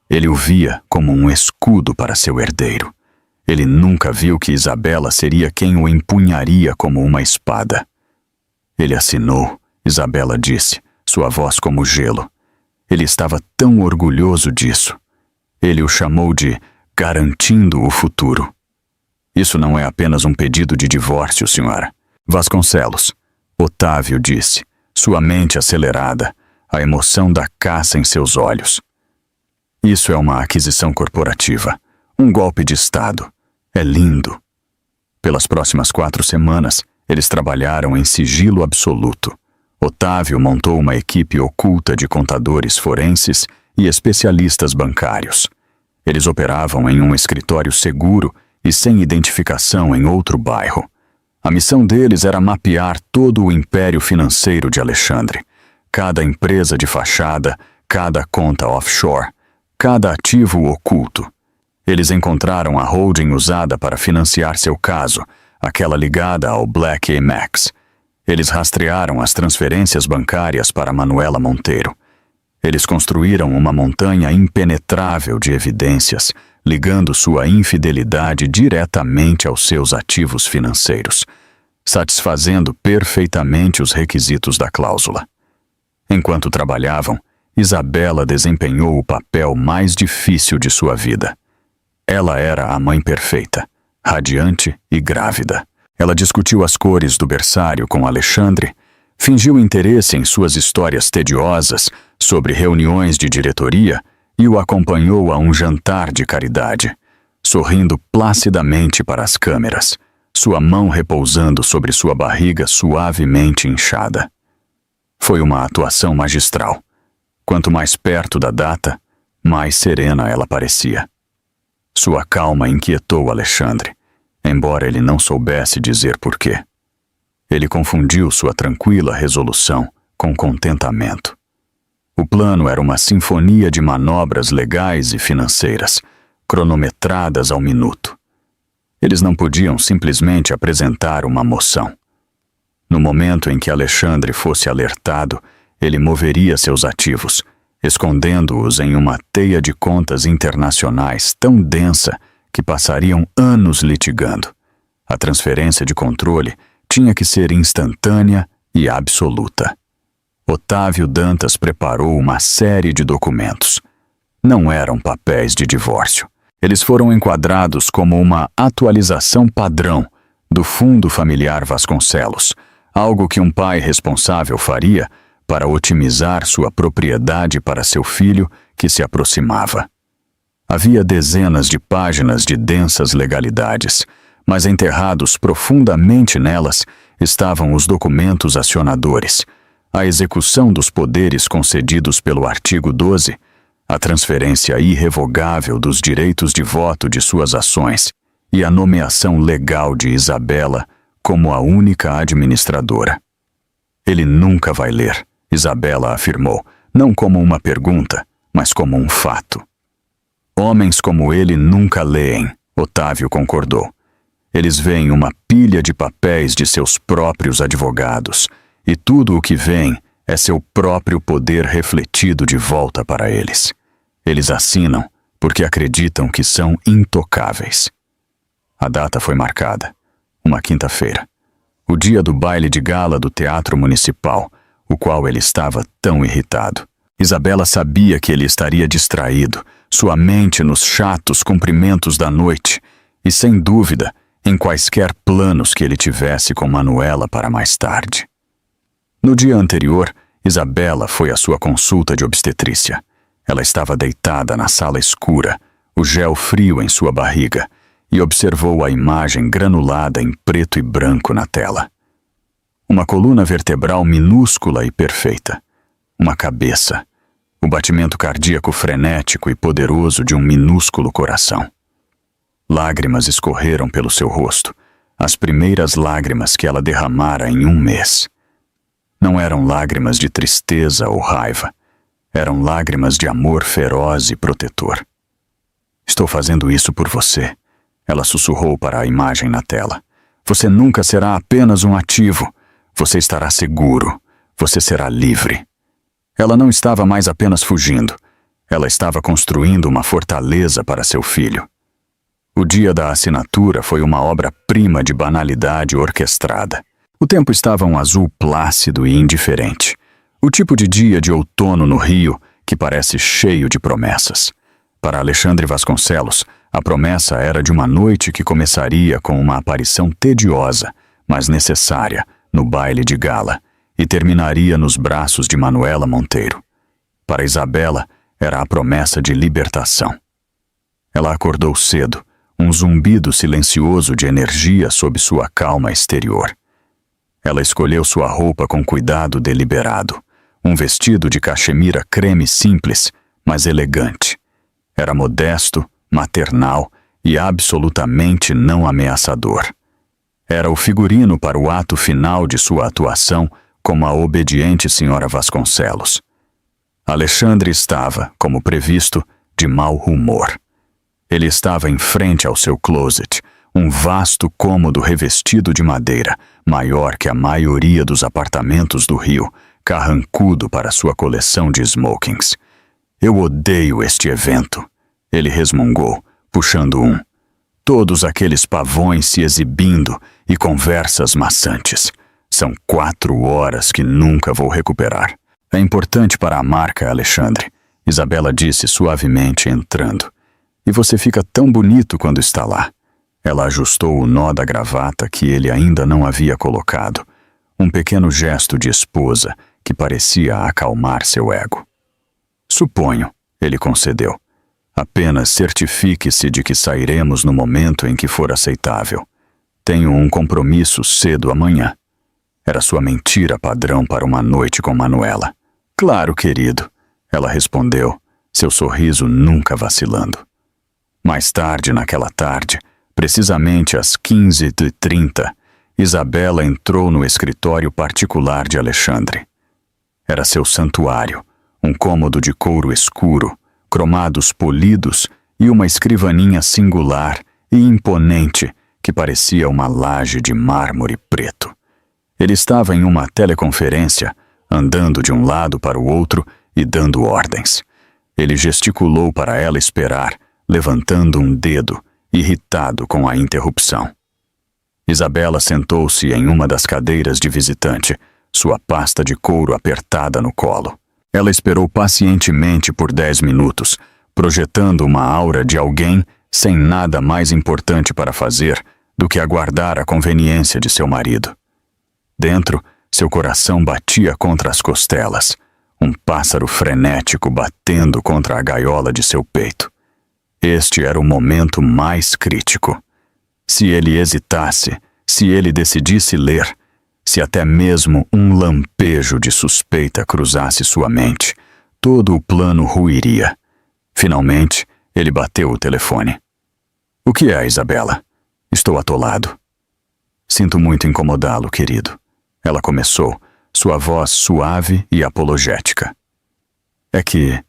Ele o via como um escudo para seu herdeiro. Ele nunca viu que Isabela seria quem o empunharia como uma espada. Ele assinou, Isabela disse, sua voz como gelo. Ele estava tão orgulhoso disso. Ele o chamou de garantindo o futuro. Isso não é apenas um pedido de divórcio, senhora. Vasconcelos, Otávio disse, sua mente acelerada, a emoção da caça em seus olhos. Isso é uma aquisição corporativa, um golpe de Estado. É lindo. Pelas próximas 4 semanas, eles trabalharam em sigilo absoluto. Otávio montou uma equipe oculta de contadores forenses e especialistas bancários. Eles operavam em um escritório seguro e sem identificação em outro bairro. A missão deles era mapear todo o império financeiro de Alexandre, cada empresa de fachada, cada conta offshore, cada ativo oculto. Eles encontraram a holding usada para financiar seu caso, aquela ligada ao Black Amex. Eles rastrearam as transferências bancárias para Manuela Monteiro. Eles construíram uma montanha impenetrável de evidências, ligando sua infidelidade diretamente aos seus ativos financeiros, satisfazendo perfeitamente os requisitos da cláusula. Enquanto trabalhavam, Isabela desempenhou o papel mais difícil de sua vida. Ela era a mãe perfeita, radiante e grávida. Ela discutiu as cores do berçário com Alexandre, fingiu interesse em suas histórias tediosas sobre reuniões de diretoria e o acompanhou a um jantar de caridade, sorrindo placidamente para as câmeras, sua mão repousando sobre sua barriga suavemente inchada. Foi uma atuação magistral. Quanto mais perto da data, mais serena ela parecia. Sua calma inquietou Alexandre, embora ele não soubesse dizer por quê. Ele confundiu sua tranquila resolução com contentamento. O plano era uma sinfonia de manobras legais e financeiras, cronometradas ao minuto. Eles não podiam simplesmente apresentar uma moção. No momento em que Alexandre fosse alertado, ele moveria seus ativos, escondendo-os em uma teia de contas internacionais tão densa que passariam anos litigando. A transferência de controle tinha que ser instantânea e absoluta. Otávio Dantas preparou uma série de documentos. Não eram papéis de divórcio. Eles foram enquadrados como uma atualização padrão do Fundo Familiar Vasconcelos, algo que um pai responsável faria para otimizar sua propriedade para seu filho que se aproximava. Havia dezenas de páginas de densas legalidades, mas enterrados profundamente nelas estavam os documentos acionadores, a execução dos poderes concedidos pelo artigo 12, a transferência irrevogável dos direitos de voto de suas ações e a nomeação legal de Isabela como a única administradora. Ele nunca vai ler, Isabela afirmou, não como uma pergunta, mas como um fato. Homens como ele nunca leem, Otávio concordou. Eles veem uma pilha de papéis de seus próprios advogados, e tudo o que veem é seu próprio poder refletido de volta para eles. Eles assinam porque acreditam que são intocáveis. A data foi marcada, uma quinta-feira, o dia do baile de gala do Teatro Municipal, o qual ele estava tão irritado. Isabela sabia que ele estaria distraído, sua mente nos chatos cumprimentos da noite, e sem dúvida, em quaisquer planos que ele tivesse com Manuela para mais tarde. No dia anterior, Isabela foi à sua consulta de obstetrícia. Ela estava deitada na sala escura, o gel frio em sua barriga, e observou a imagem granulada em preto e branco na tela. Uma coluna vertebral minúscula e perfeita. Uma cabeça. O batimento cardíaco frenético e poderoso de um minúsculo coração. Lágrimas escorreram pelo seu rosto, as primeiras lágrimas que ela derramara em um mês. Não eram lágrimas de tristeza ou raiva, eram lágrimas de amor feroz e protetor. Estou fazendo isso por você, ela sussurrou para a imagem na tela. Você nunca será apenas um ativo, você estará seguro, você será livre. Ela não estava mais apenas fugindo, ela estava construindo uma fortaleza para seu filho. O dia da assinatura foi uma obra-prima de banalidade orquestrada. O tempo estava um azul plácido e indiferente. O tipo de dia de outono no Rio que parece cheio de promessas. Para Alexandre Vasconcelos, a promessa era de uma noite que começaria com uma aparição tediosa, mas necessária, no baile de gala, e terminaria nos braços de Manuela Monteiro. Para Isabela, era a promessa de libertação. Ela acordou cedo, um zumbido silencioso de energia sob sua calma exterior. Ela escolheu sua roupa com cuidado deliberado, um vestido de cachemira creme simples, mas elegante. Era modesto, maternal e absolutamente não ameaçador. Era o figurino para o ato final de sua atuação como a obediente senhora Vasconcelos. Alexandre estava, como previsto, de mau humor. Ele estava em frente ao seu closet, um vasto cômodo revestido de madeira, maior que a maioria dos apartamentos do Rio, carrancudo para sua coleção de smokings. Eu odeio este evento, ele resmungou, puxando um. Todos aqueles pavões se exibindo e conversas maçantes. São 4 horas que nunca vou recuperar. É importante para a marca, Alexandre, Isabela disse suavemente entrando. E você fica tão bonito quando está lá. Ela ajustou o nó da gravata que ele ainda não havia colocado. Um pequeno gesto de esposa que parecia acalmar seu ego. Suponho, ele concedeu. Apenas certifique-se de que sairemos no momento em que for aceitável. Tenho um compromisso cedo amanhã. Era sua mentira padrão para uma noite com Manuela. Claro, querido, ela respondeu, seu sorriso nunca vacilando. Mais tarde naquela tarde, precisamente às 15h30, Isabela entrou no escritório particular de Alexandre. Era seu santuário, um cômodo de couro escuro, cromados polidos e uma escrivaninha singular e imponente que parecia uma laje de mármore preto. Ele estava em uma teleconferência, andando de um lado para o outro e dando ordens. Ele gesticulou para ela esperar, levantando um dedo, irritado com a interrupção. Isabela sentou-se em uma das cadeiras de visitante, sua pasta de couro apertada no colo. Ela esperou pacientemente por 10 minutos, projetando uma aura de alguém sem nada mais importante para fazer do que aguardar a conveniência de seu marido. Dentro, seu coração batia contra as costelas, um pássaro frenético batendo contra a gaiola de seu peito. Este era o momento mais crítico. Se ele hesitasse, se ele decidisse ler, se até mesmo um lampejo de suspeita cruzasse sua mente, todo o plano ruiria. Finalmente, ele bateu o telefone. O que é, Isabela? Estou atolado. Sinto muito incomodá-lo, querido. Ela começou, sua voz suave e apologética. É que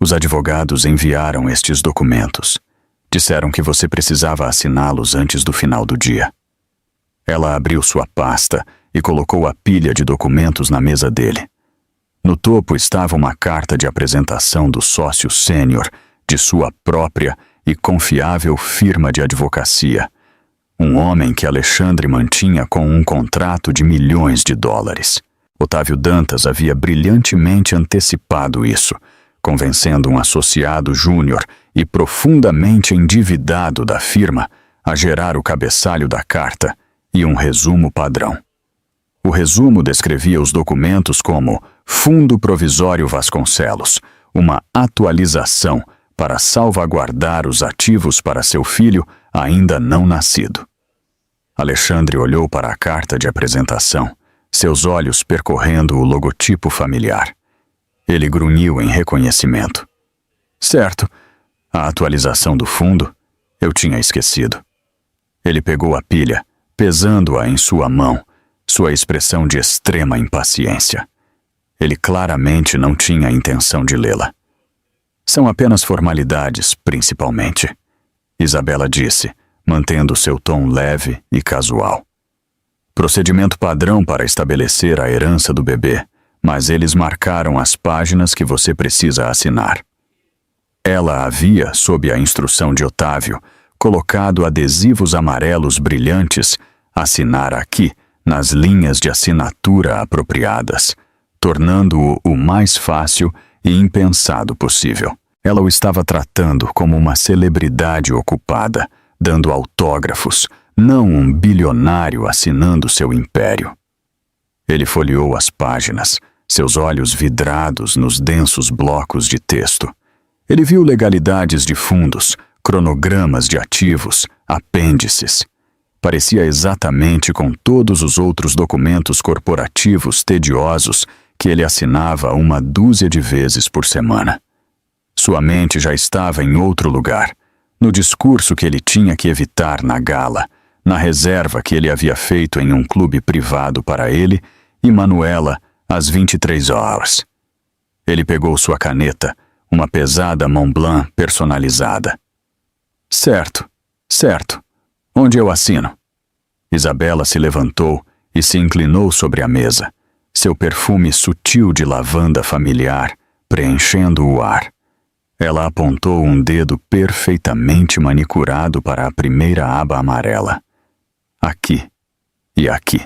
os advogados enviaram estes documentos. Disseram que você precisava assiná-los antes do final do dia. Ela abriu sua pasta e colocou a pilha de documentos na mesa dele. No topo estava uma carta de apresentação do sócio sênior de sua própria e confiável firma de advocacia, um homem que Alexandre mantinha com um contrato de milhões de dólares. Otávio Dantas havia brilhantemente antecipado isso, convencendo um associado júnior e profundamente endividado da firma a gerar o cabeçalho da carta e um resumo padrão. O resumo descrevia os documentos como Fundo Provisório Vasconcelos, uma atualização para salvaguardar os ativos para seu filho ainda não nascido. Alexandre olhou para a carta de apresentação, seus olhos percorrendo o logotipo familiar. Ele grunhiu em reconhecimento. Certo, a atualização do fundo, eu tinha esquecido. Ele pegou a pilha, pesando-a em sua mão, sua expressão de extrema impaciência. Ele claramente não tinha a intenção de lê-la. São apenas formalidades, principalmente, Isabela disse, mantendo seu tom leve e casual. Procedimento padrão para estabelecer a herança do bebê, mas eles marcaram as páginas que você precisa assinar. Ela havia, sob a instrução de Otávio, colocado adesivos amarelos brilhantes, assinar aqui, nas linhas de assinatura apropriadas, tornando-o o mais fácil e impensado possível. Ela o estava tratando como uma celebridade ocupada, dando autógrafos, não um bilionário assinando seu império. Ele folheou as páginas, seus olhos vidrados nos densos blocos de texto. Ele viu legalidades de fundos, cronogramas de ativos, apêndices. Parecia exatamente com todos os outros documentos corporativos tediosos que ele assinava uma dúzia de vezes por semana. Sua mente já estava em outro lugar, no discurso que ele tinha que evitar na gala, na reserva que ele havia feito em um clube privado para ele e Manuela às 23 horas. Ele pegou sua caneta, uma pesada Montblanc personalizada. Certo, certo. Onde eu assino? Isabela se levantou e se inclinou sobre a mesa, seu perfume sutil de lavanda familiar preenchendo o ar. Ela apontou um dedo perfeitamente manicurado para a primeira aba amarela. Aqui e aqui.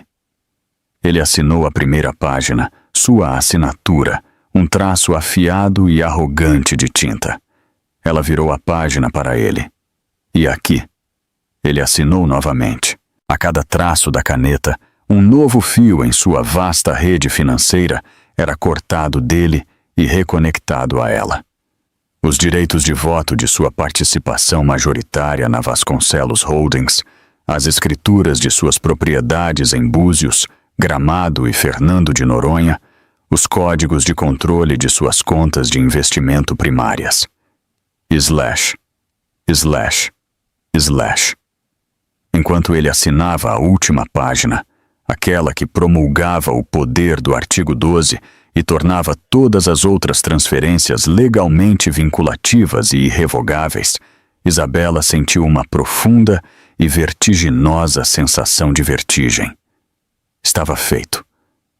Ele assinou a primeira página, sua assinatura, um traço afiado e arrogante de tinta. Ela virou a página para ele. E aqui. Ele assinou novamente. A cada traço da caneta, um novo fio em sua vasta rede financeira era cortado dele e reconectado a ela. Os direitos de voto de sua participação majoritária na Vasconcelos Holdings, as escrituras de suas propriedades em Búzios, Gramado e Fernando de Noronha, os códigos de controle de suas contas de investimento primárias. Slash, slash, slash. Enquanto ele assinava a última página, aquela que promulgava o poder do artigo 12 e tornava todas as outras transferências legalmente vinculativas e irrevogáveis, Isabela sentiu uma profunda e vertiginosa sensação de vertigem. Estava feito.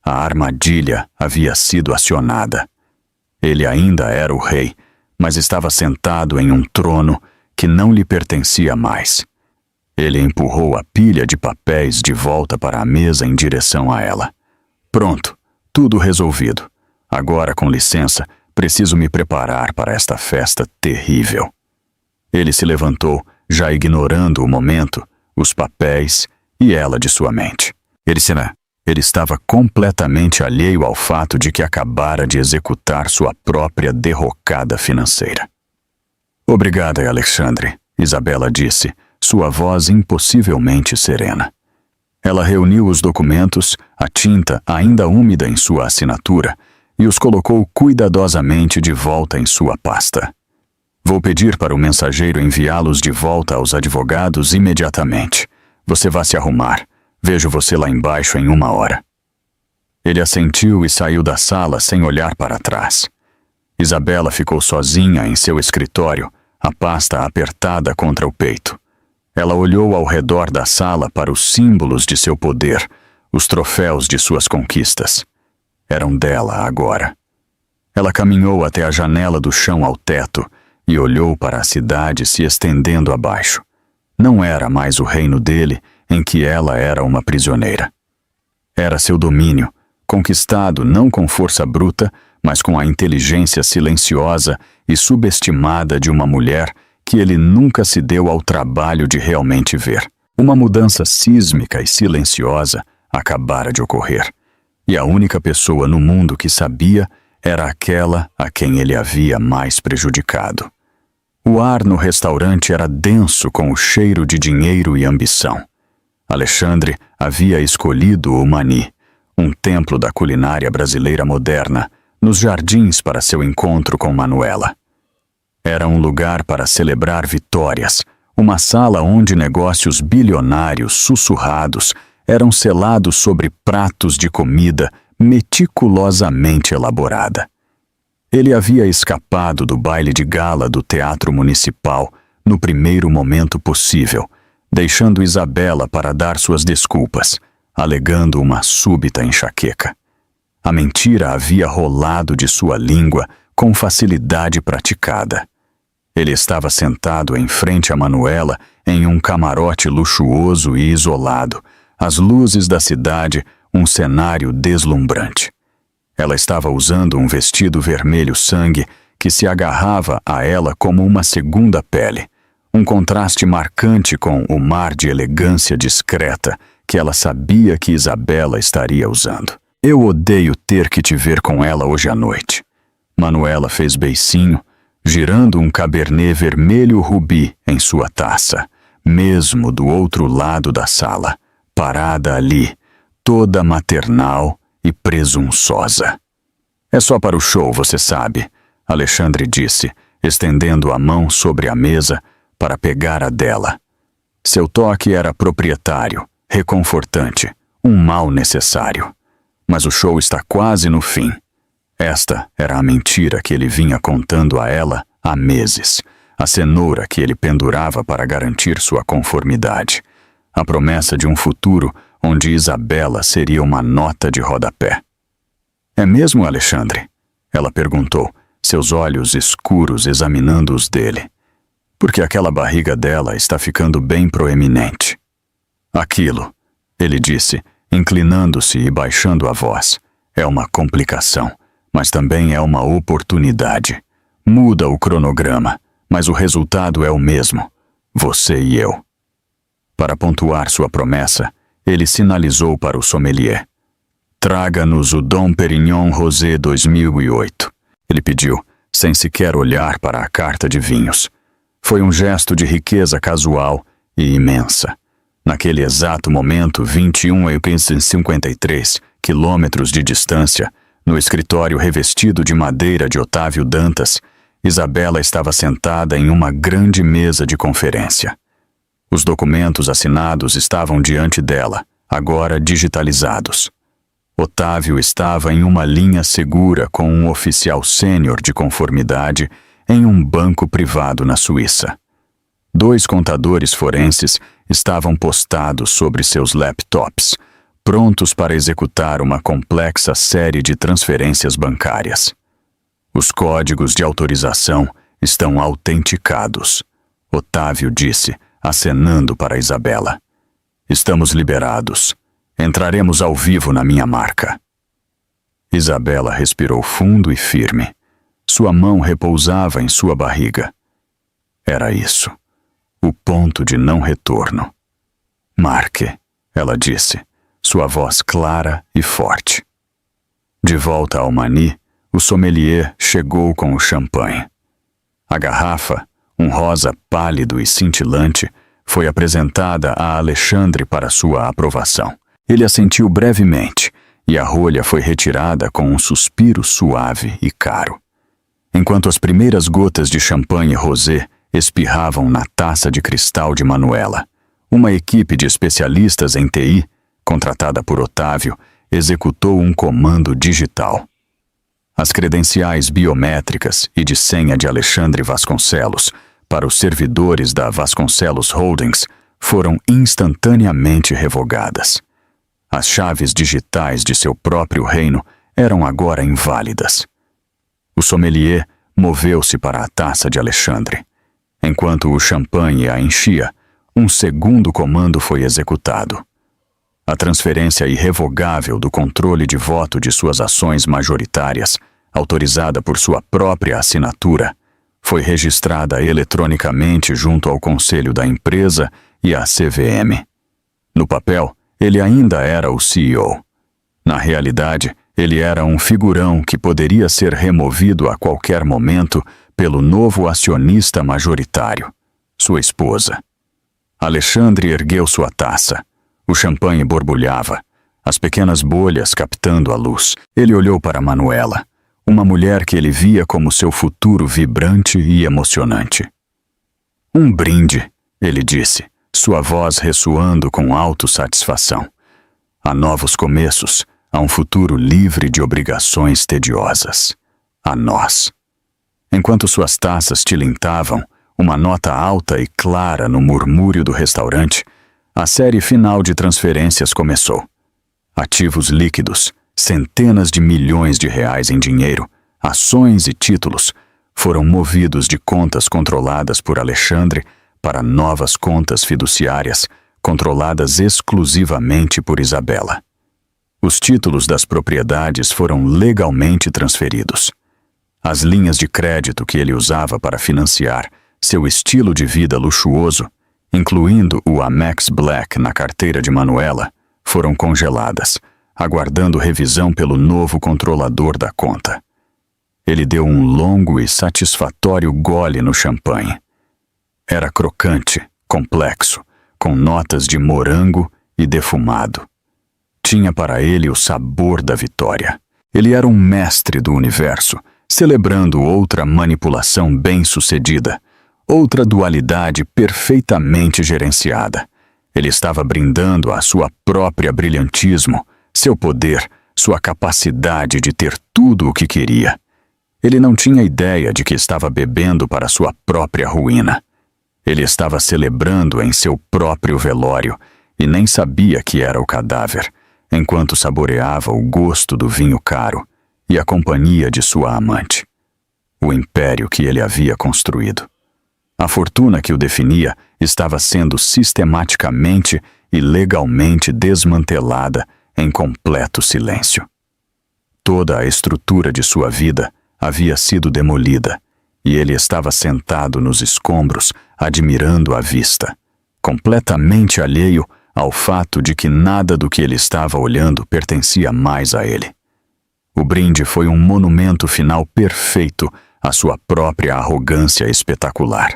A armadilha havia sido acionada. Ele ainda era o rei, mas estava sentado em um trono que não lhe pertencia mais. Ele empurrou a pilha de papéis de volta para a mesa em direção a ela. Pronto, tudo resolvido. Agora, com licença, preciso me preparar para esta festa terrível. Ele se levantou, já ignorando o momento, os papéis e ela de sua mente. Ele estava completamente alheio ao fato de que acabara de executar sua própria derrocada financeira. Obrigada, Alexandre, Isabela disse, sua voz impossivelmente serena. Ela reuniu os documentos, a tinta ainda úmida em sua assinatura, e os colocou cuidadosamente de volta em sua pasta. Vou pedir para o mensageiro enviá-los de volta aos advogados imediatamente. Você vá se arrumar. Vejo você lá embaixo em 1 hora. Ele assentiu e saiu da sala sem olhar para trás. Isabela ficou sozinha em seu escritório, a pasta apertada contra o peito. Ela olhou ao redor da sala para os símbolos de seu poder, os troféus de suas conquistas. Eram dela agora. Ela caminhou até a janela do chão ao teto e olhou para a cidade se estendendo abaixo. Não era mais o reino dele, em que ela era uma prisioneira. Era seu domínio, conquistado não com força bruta, mas com a inteligência silenciosa e subestimada de uma mulher que ele nunca se deu ao trabalho de realmente ver. Uma mudança sísmica e silenciosa acabara de ocorrer, e a única pessoa no mundo que sabia era aquela a quem ele havia mais prejudicado. O ar no restaurante era denso com o cheiro de dinheiro e ambição. Alexandre havia escolhido o Mani, um templo da culinária brasileira moderna, nos jardins para seu encontro com Manuela. Era um lugar para celebrar vitórias, uma sala onde negócios bilionários sussurrados eram selados sobre pratos de comida meticulosamente elaborada. Ele havia escapado do baile de gala do Teatro Municipal no primeiro momento possível, deixando Isabela para dar suas desculpas, alegando uma súbita enxaqueca. A mentira havia rolado de sua língua com facilidade praticada. Ele estava sentado em frente a Manuela em um camarote luxuoso e isolado, as luzes da cidade, um cenário deslumbrante. Ela estava usando um vestido vermelho sangue que se agarrava a ela como uma segunda pele, um contraste marcante com o mar de elegância discreta que ela sabia que Isabela estaria usando. Eu odeio ter que te ver com ela hoje à noite. Manuela fez beicinho, girando um cabernet vermelho rubi em sua taça, mesmo do outro lado da sala, parada ali, toda maternal e presunçosa. É só para o show, você sabe, Alexandre disse, estendendo a mão sobre a mesa para pegar a dela. Seu toque era proprietário, reconfortante, um mal necessário. Mas o show está quase no fim. Esta era a mentira que ele vinha contando a ela há meses, a cenoura que ele pendurava para garantir sua conformidade, a promessa de um futuro onde Isabela seria uma nota de rodapé. É mesmo, Alexandre? Ela perguntou, seus olhos escuros examinando os dele. Porque aquela barriga dela está ficando bem proeminente. Aquilo, ele disse, inclinando-se e baixando a voz, é uma complicação, mas também é uma oportunidade. Muda o cronograma, mas o resultado é o mesmo, você e eu. Para pontuar sua promessa, ele sinalizou para o sommelier. Traga-nos o Dom Perignon Rosé 2008. Ele pediu, sem sequer olhar para a carta de vinhos. Foi um gesto de riqueza casual e imensa. Naquele exato momento, 21,53 quilômetros de distância, no escritório revestido de madeira de Otávio Dantas, Isabela estava sentada em uma grande mesa de conferência. Os documentos assinados estavam diante dela, agora digitalizados. Otávio estava em uma linha segura com um oficial sênior de conformidade em um banco privado na Suíça. 2 contadores forenses estavam postados sobre seus laptops, prontos para executar uma complexa série de transferências bancárias. Os códigos de autorização estão autenticados, Otávio disse, acenando para Isabela. Estamos liberados. Entraremos ao vivo na minha marca. Isabela respirou fundo e firme. Sua mão repousava em sua barriga. Era isso. O ponto de não retorno. Marque, ela disse, sua voz clara e forte. De volta ao Mani, o sommelier chegou com o champanhe. A garrafa, um rosa pálido e cintilante, foi apresentada a Alexandre para sua aprovação. Ele assentiu brevemente, e a rolha foi retirada com um suspiro suave e caro. Enquanto as primeiras gotas de champanhe rosé espirravam na taça de cristal de Manuela, uma equipe de especialistas em TI, contratada por Otávio, executou um comando digital. As credenciais biométricas e de senha de Alexandre Vasconcelos para os servidores da Vasconcelos Holdings foram instantaneamente revogadas. As chaves digitais de seu próprio reino eram agora inválidas. O sommelier moveu-se para a taça de Alexandre. Enquanto o champanhe a enchia, um segundo comando foi executado. A transferência irrevogável do controle de voto de suas ações majoritárias, autorizada por sua própria assinatura, foi registrada eletronicamente junto ao conselho da empresa e à CVM. No papel, ele ainda era o CEO. Na realidade, ele era um figurão que poderia ser removido a qualquer momento pelo novo acionista majoritário, sua esposa. Alexandre ergueu sua taça. O champanhe borbulhava, as pequenas bolhas captando a luz. Ele olhou para Manuela, uma mulher que ele via como seu futuro vibrante e emocionante. Um brinde, ele disse, sua voz ressoando com autossatisfação. A novos começos, a um futuro livre de obrigações tediosas. A nós. Enquanto suas taças tilintavam, uma nota alta e clara no murmúrio do restaurante, a série final de transferências começou. Ativos líquidos, centenas de milhões de reais em dinheiro, ações e títulos, foram movidos de contas controladas por Alexandre para novas contas fiduciárias, controladas exclusivamente por Isabela. Os títulos das propriedades foram legalmente transferidos. As linhas de crédito que ele usava para financiar seu estilo de vida luxuoso, incluindo o Amex Black na carteira de Manuela, foram congeladas, aguardando revisão pelo novo controlador da conta. Ele deu um longo e satisfatório gole no champanhe. Era crocante, complexo, com notas de morango e defumado. Tinha para ele o sabor da vitória. Ele era um mestre do universo, celebrando outra manipulação bem-sucedida, outra dualidade perfeitamente gerenciada. Ele estava brindando a sua própria brilhantismo, seu poder, sua capacidade de ter tudo o que queria. Ele não tinha ideia de que estava bebendo para sua própria ruína. Ele estava celebrando em seu próprio velório e nem sabia que era o cadáver, enquanto saboreava o gosto do vinho caro e a companhia de sua amante. O império que ele havia construído. A fortuna que o definia estava sendo sistematicamente e legalmente desmantelada em completo silêncio. Toda a estrutura de sua vida havia sido demolida, e ele estava sentado nos escombros, admirando a vista, completamente alheio ao fato de que nada do que ele estava olhando pertencia mais a ele. O brinde foi um monumento final perfeito à sua própria arrogância espetacular.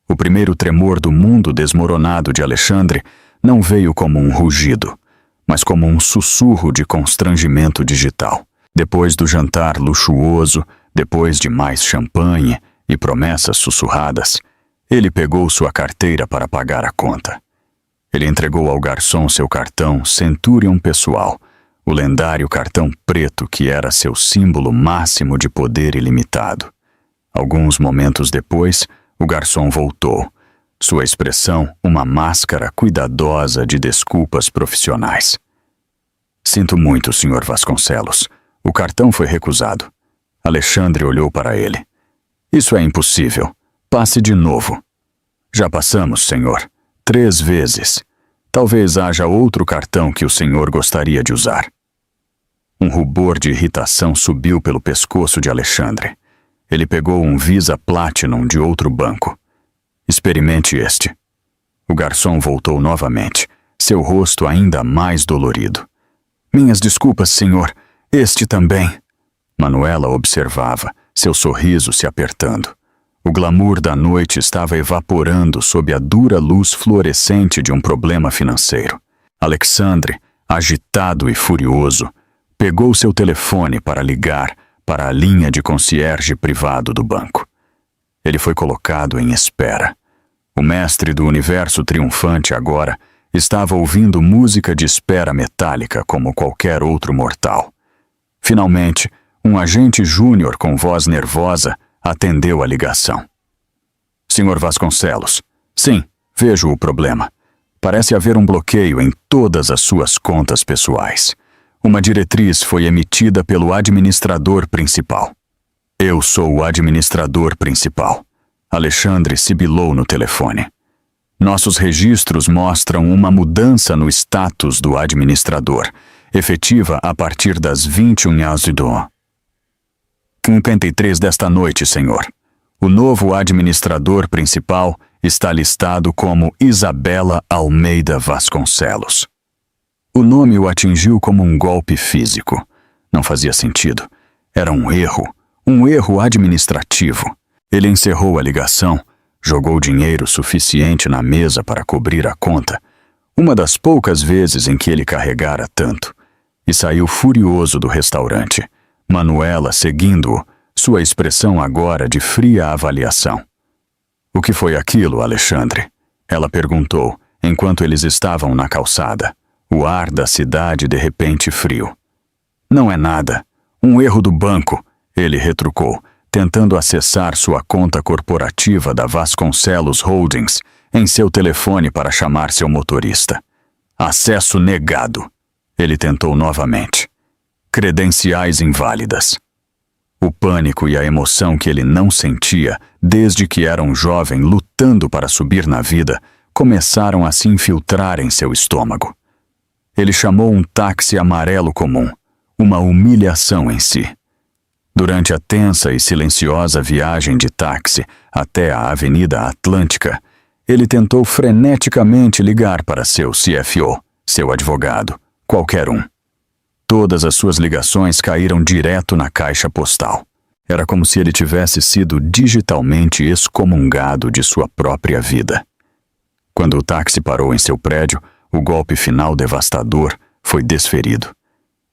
O primeiro tremor do mundo desmoronado de Alexandre não veio como um rugido, mas como um sussurro de constrangimento digital. Depois do jantar luxuoso, depois de mais champanhe e promessas sussurradas, ele pegou sua carteira para pagar a conta. Ele entregou ao garçom seu cartão Centurion pessoal, o lendário cartão preto que era seu símbolo máximo de poder ilimitado. Alguns momentos depois, o garçom voltou, sua expressão uma máscara cuidadosa de desculpas profissionais. Sinto muito, Sr. Vasconcelos. O cartão foi recusado. Alexandre olhou para ele. Isso é impossível. Passe de novo. Já passamos, senhor. 3 vezes. Talvez haja outro cartão que o senhor gostaria de usar. Um rubor de irritação subiu pelo pescoço de Alexandre. Ele pegou um Visa Platinum de outro banco. Experimente este. O garçom voltou novamente, seu rosto ainda mais dolorido. Minhas desculpas, senhor. Este também. Manuela observava, seu sorriso se apertando. O glamour da noite estava evaporando sob a dura luz fluorescente de um problema financeiro. Alexandre, agitado e furioso, pegou seu telefone para ligar para a linha de concierge privado do banco. Ele foi colocado em espera. O mestre do universo triunfante agora estava ouvindo música de espera metálica como qualquer outro mortal. Finalmente, um agente júnior com voz nervosa atendeu a ligação. Sr. Vasconcelos. Sim, vejo o problema. Parece haver um bloqueio em todas as suas contas pessoais. Uma diretriz foi emitida pelo administrador principal. Eu sou o administrador principal. Alexandre sibilou no telefone. Nossos registros mostram uma mudança no status do administrador, efetiva a partir das 21h53 desta noite, senhor. O novo administrador principal está listado como Isabela Almeida Vasconcelos. O nome o atingiu como um golpe físico. Não fazia sentido. Era um erro administrativo. Ele encerrou a ligação, jogou dinheiro suficiente na mesa para cobrir a conta, uma das poucas vezes em que ele carregara tanto, e saiu furioso do restaurante, Manuela seguindo-o, sua expressão agora de fria avaliação. O que foi aquilo, Alexandre? Ela perguntou, enquanto eles estavam na calçada. O ar da cidade de repente frio. Não é nada. Um erro do banco, ele retrucou, tentando acessar sua conta corporativa da Vasconcelos Holdings em seu telefone para chamar seu motorista. Acesso negado. Ele tentou novamente. Credenciais inválidas. O pânico e a emoção que ele não sentia desde que era um jovem lutando para subir na vida começaram a se infiltrar em seu estômago. Ele chamou um táxi amarelo comum, uma humilhação em si. Durante a tensa e silenciosa viagem de táxi até a Avenida Atlântica, ele tentou freneticamente ligar para seu CFO, seu advogado, qualquer um. Todas as suas ligações caíram direto na caixa postal. Era como se ele tivesse sido digitalmente excomungado de sua própria vida. Quando o táxi parou em seu prédio, o golpe final devastador foi desferido.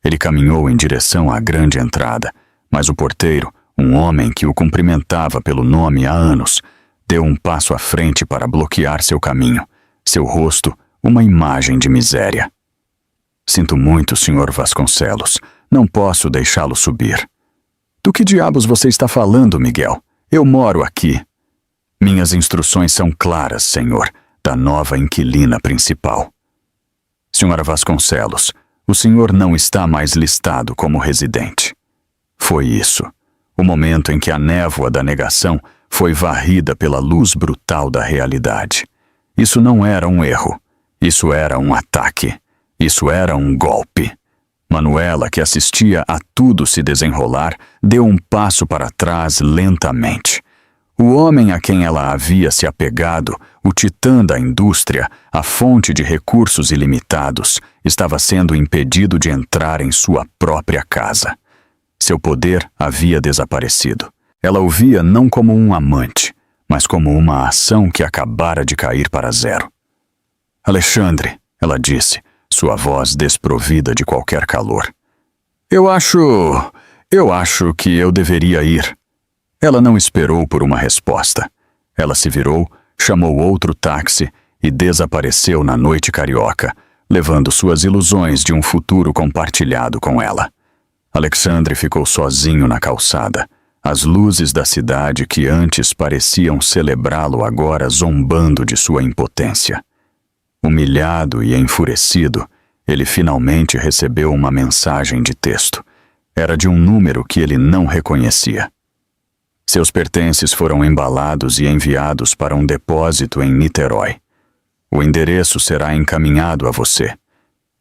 Ele caminhou em direção à grande entrada, mas o porteiro, um homem que o cumprimentava pelo nome há anos, deu um passo à frente para bloquear seu caminho, seu rosto uma imagem de miséria. Sinto muito, Sr. Vasconcelos. Não posso deixá-lo subir. Do que diabos você está falando, Miguel? Eu moro aqui. Minhas instruções são claras, senhor, da nova inquilina principal. Senhora Vasconcelos, o senhor não está mais listado como residente. Foi isso. O momento em que a névoa da negação foi varrida pela luz brutal da realidade. Isso não era um erro. Isso era um ataque. Isso era um golpe. Manuela, que assistia a tudo se desenrolar, deu um passo para trás lentamente. O homem a quem ela havia se apegado, o titã da indústria, a fonte de recursos ilimitados, estava sendo impedido de entrar em sua própria casa. Seu poder havia desaparecido. Ela o via não como um amante, mas como uma ação que acabara de cair para zero. Alexandre, ela disse, sua voz desprovida de qualquer calor. Eu acho que eu deveria ir. Ela não esperou por uma resposta. Ela se virou, chamou outro táxi e desapareceu na noite carioca, levando suas ilusões de um futuro compartilhado com ela. Alexandre ficou sozinho na calçada. As luzes da cidade que antes pareciam celebrá-lo agora zombando de sua impotência. Humilhado e enfurecido, ele finalmente recebeu uma mensagem de texto. Era de um número que ele não reconhecia. Seus pertences foram embalados e enviados para um depósito em Niterói. O endereço será encaminhado a você.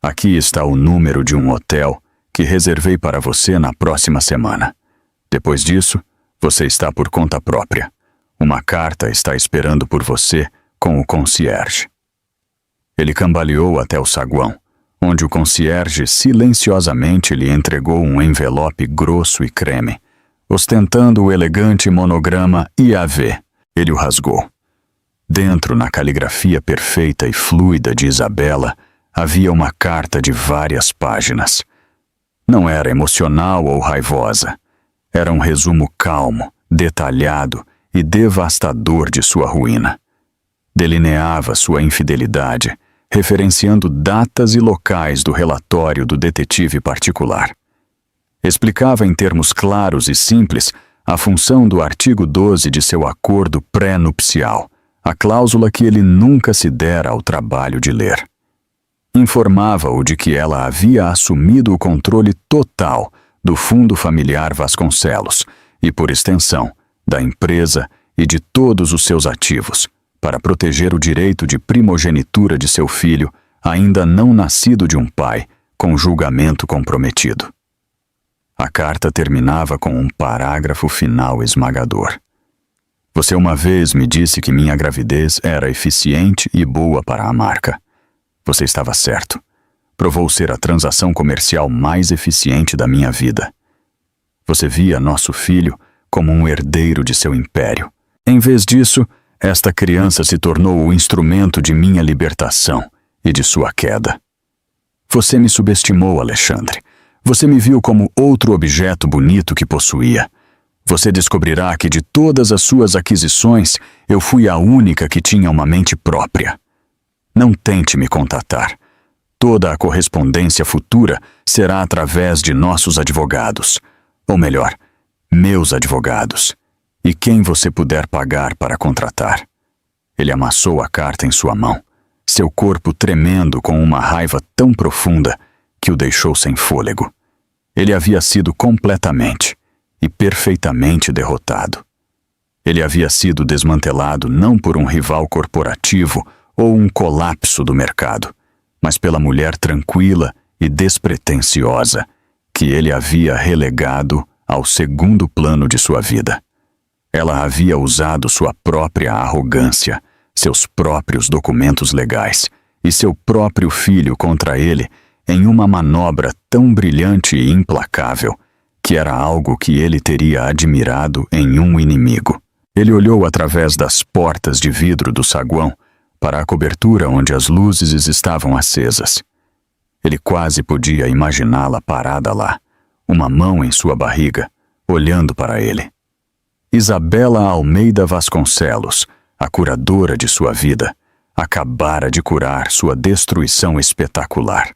Aqui está o número de um hotel que reservei para você na próxima semana. Depois disso, você está por conta própria. Uma carta está esperando por você com o concierge. Ele cambaleou até o saguão, onde o concierge silenciosamente lhe entregou um envelope grosso e creme, ostentando o elegante monograma IAV. Ele o rasgou. Dentro, na caligrafia perfeita e fluida de Isabela, havia uma carta de várias páginas. Não era emocional ou raivosa. Era um resumo calmo, detalhado e devastador de sua ruína. Delineava sua infidelidade, referenciando datas e locais do relatório do detetive particular. Explicava em termos claros e simples a função do artigo 12 de seu acordo pré-nupcial, a cláusula que ele nunca se dera ao trabalho de ler. Informava-o de que ela havia assumido o controle total do fundo familiar Vasconcelos e, por extensão, da empresa e de todos os seus ativos, para proteger o direito de primogenitura de seu filho, ainda não nascido de um pai, com julgamento comprometido. A carta terminava com um parágrafo final esmagador. Você uma vez me disse que minha gravidez era eficiente e boa para a marca. Você estava certo. Provou ser a transação comercial mais eficiente da minha vida. Você via nosso filho como um herdeiro de seu império. Em vez disso, esta criança se tornou o instrumento de minha libertação e de sua queda. Você me subestimou, Alexandre. Você me viu como outro objeto bonito que possuía. Você descobrirá que de todas as suas aquisições, eu fui a única que tinha uma mente própria. Não tente me contatar. Toda a correspondência futura será através de nossos advogados. Ou melhor, meus advogados. E quem você puder pagar para contratar. Ele amassou a carta em sua mão, seu corpo tremendo com uma raiva tão profunda que o deixou sem fôlego. Ele havia sido completamente e perfeitamente derrotado. Ele havia sido desmantelado não por um rival corporativo ou um colapso do mercado, mas pela mulher tranquila e despretensiosa que ele havia relegado ao segundo plano de sua vida. Ela havia usado sua própria arrogância, seus próprios documentos legais e seu próprio filho contra ele em uma manobra tão brilhante e implacável que era algo que ele teria admirado em um inimigo. Ele olhou através das portas de vidro do saguão para a cobertura onde as luzes estavam acesas. Ele quase podia imaginá-la parada lá, uma mão em sua barriga, olhando para ele. Isabela Almeida Vasconcelos, a curadora de sua vida, acabara de curar sua destruição espetacular.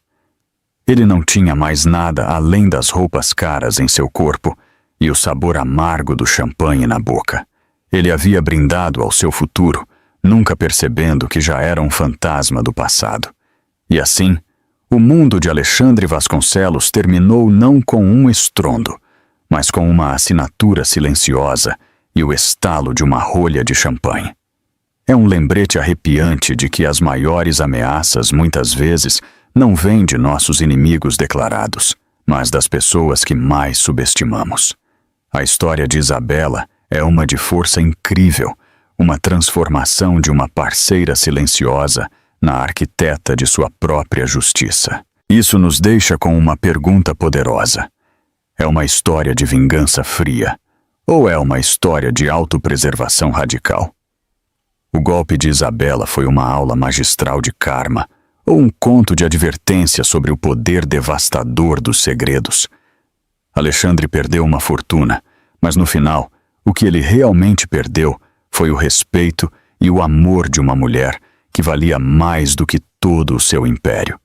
Ele não tinha mais nada além das roupas caras em seu corpo e o sabor amargo do champanhe na boca. Ele havia brindado ao seu futuro, nunca percebendo que já era um fantasma do passado. E assim, o mundo de Alexandre Vasconcelos terminou não com um estrondo, mas com uma assinatura silenciosa e o estalo de uma rolha de champanhe. É um lembrete arrepiante de que as maiores ameaças, muitas vezes, não vêm de nossos inimigos declarados, mas das pessoas que mais subestimamos. A história de Isabela é uma de força incrível, uma transformação de uma parceira silenciosa na arquiteta de sua própria justiça. Isso nos deixa com uma pergunta poderosa. É uma história de vingança fria, ou é uma história de autopreservação radical? O golpe de Isabela foi uma aula magistral de karma, ou um conto de advertência sobre o poder devastador dos segredos. Alexandre perdeu uma fortuna, mas no final, o que ele realmente perdeu foi o respeito e o amor de uma mulher que valia mais do que todo o seu império.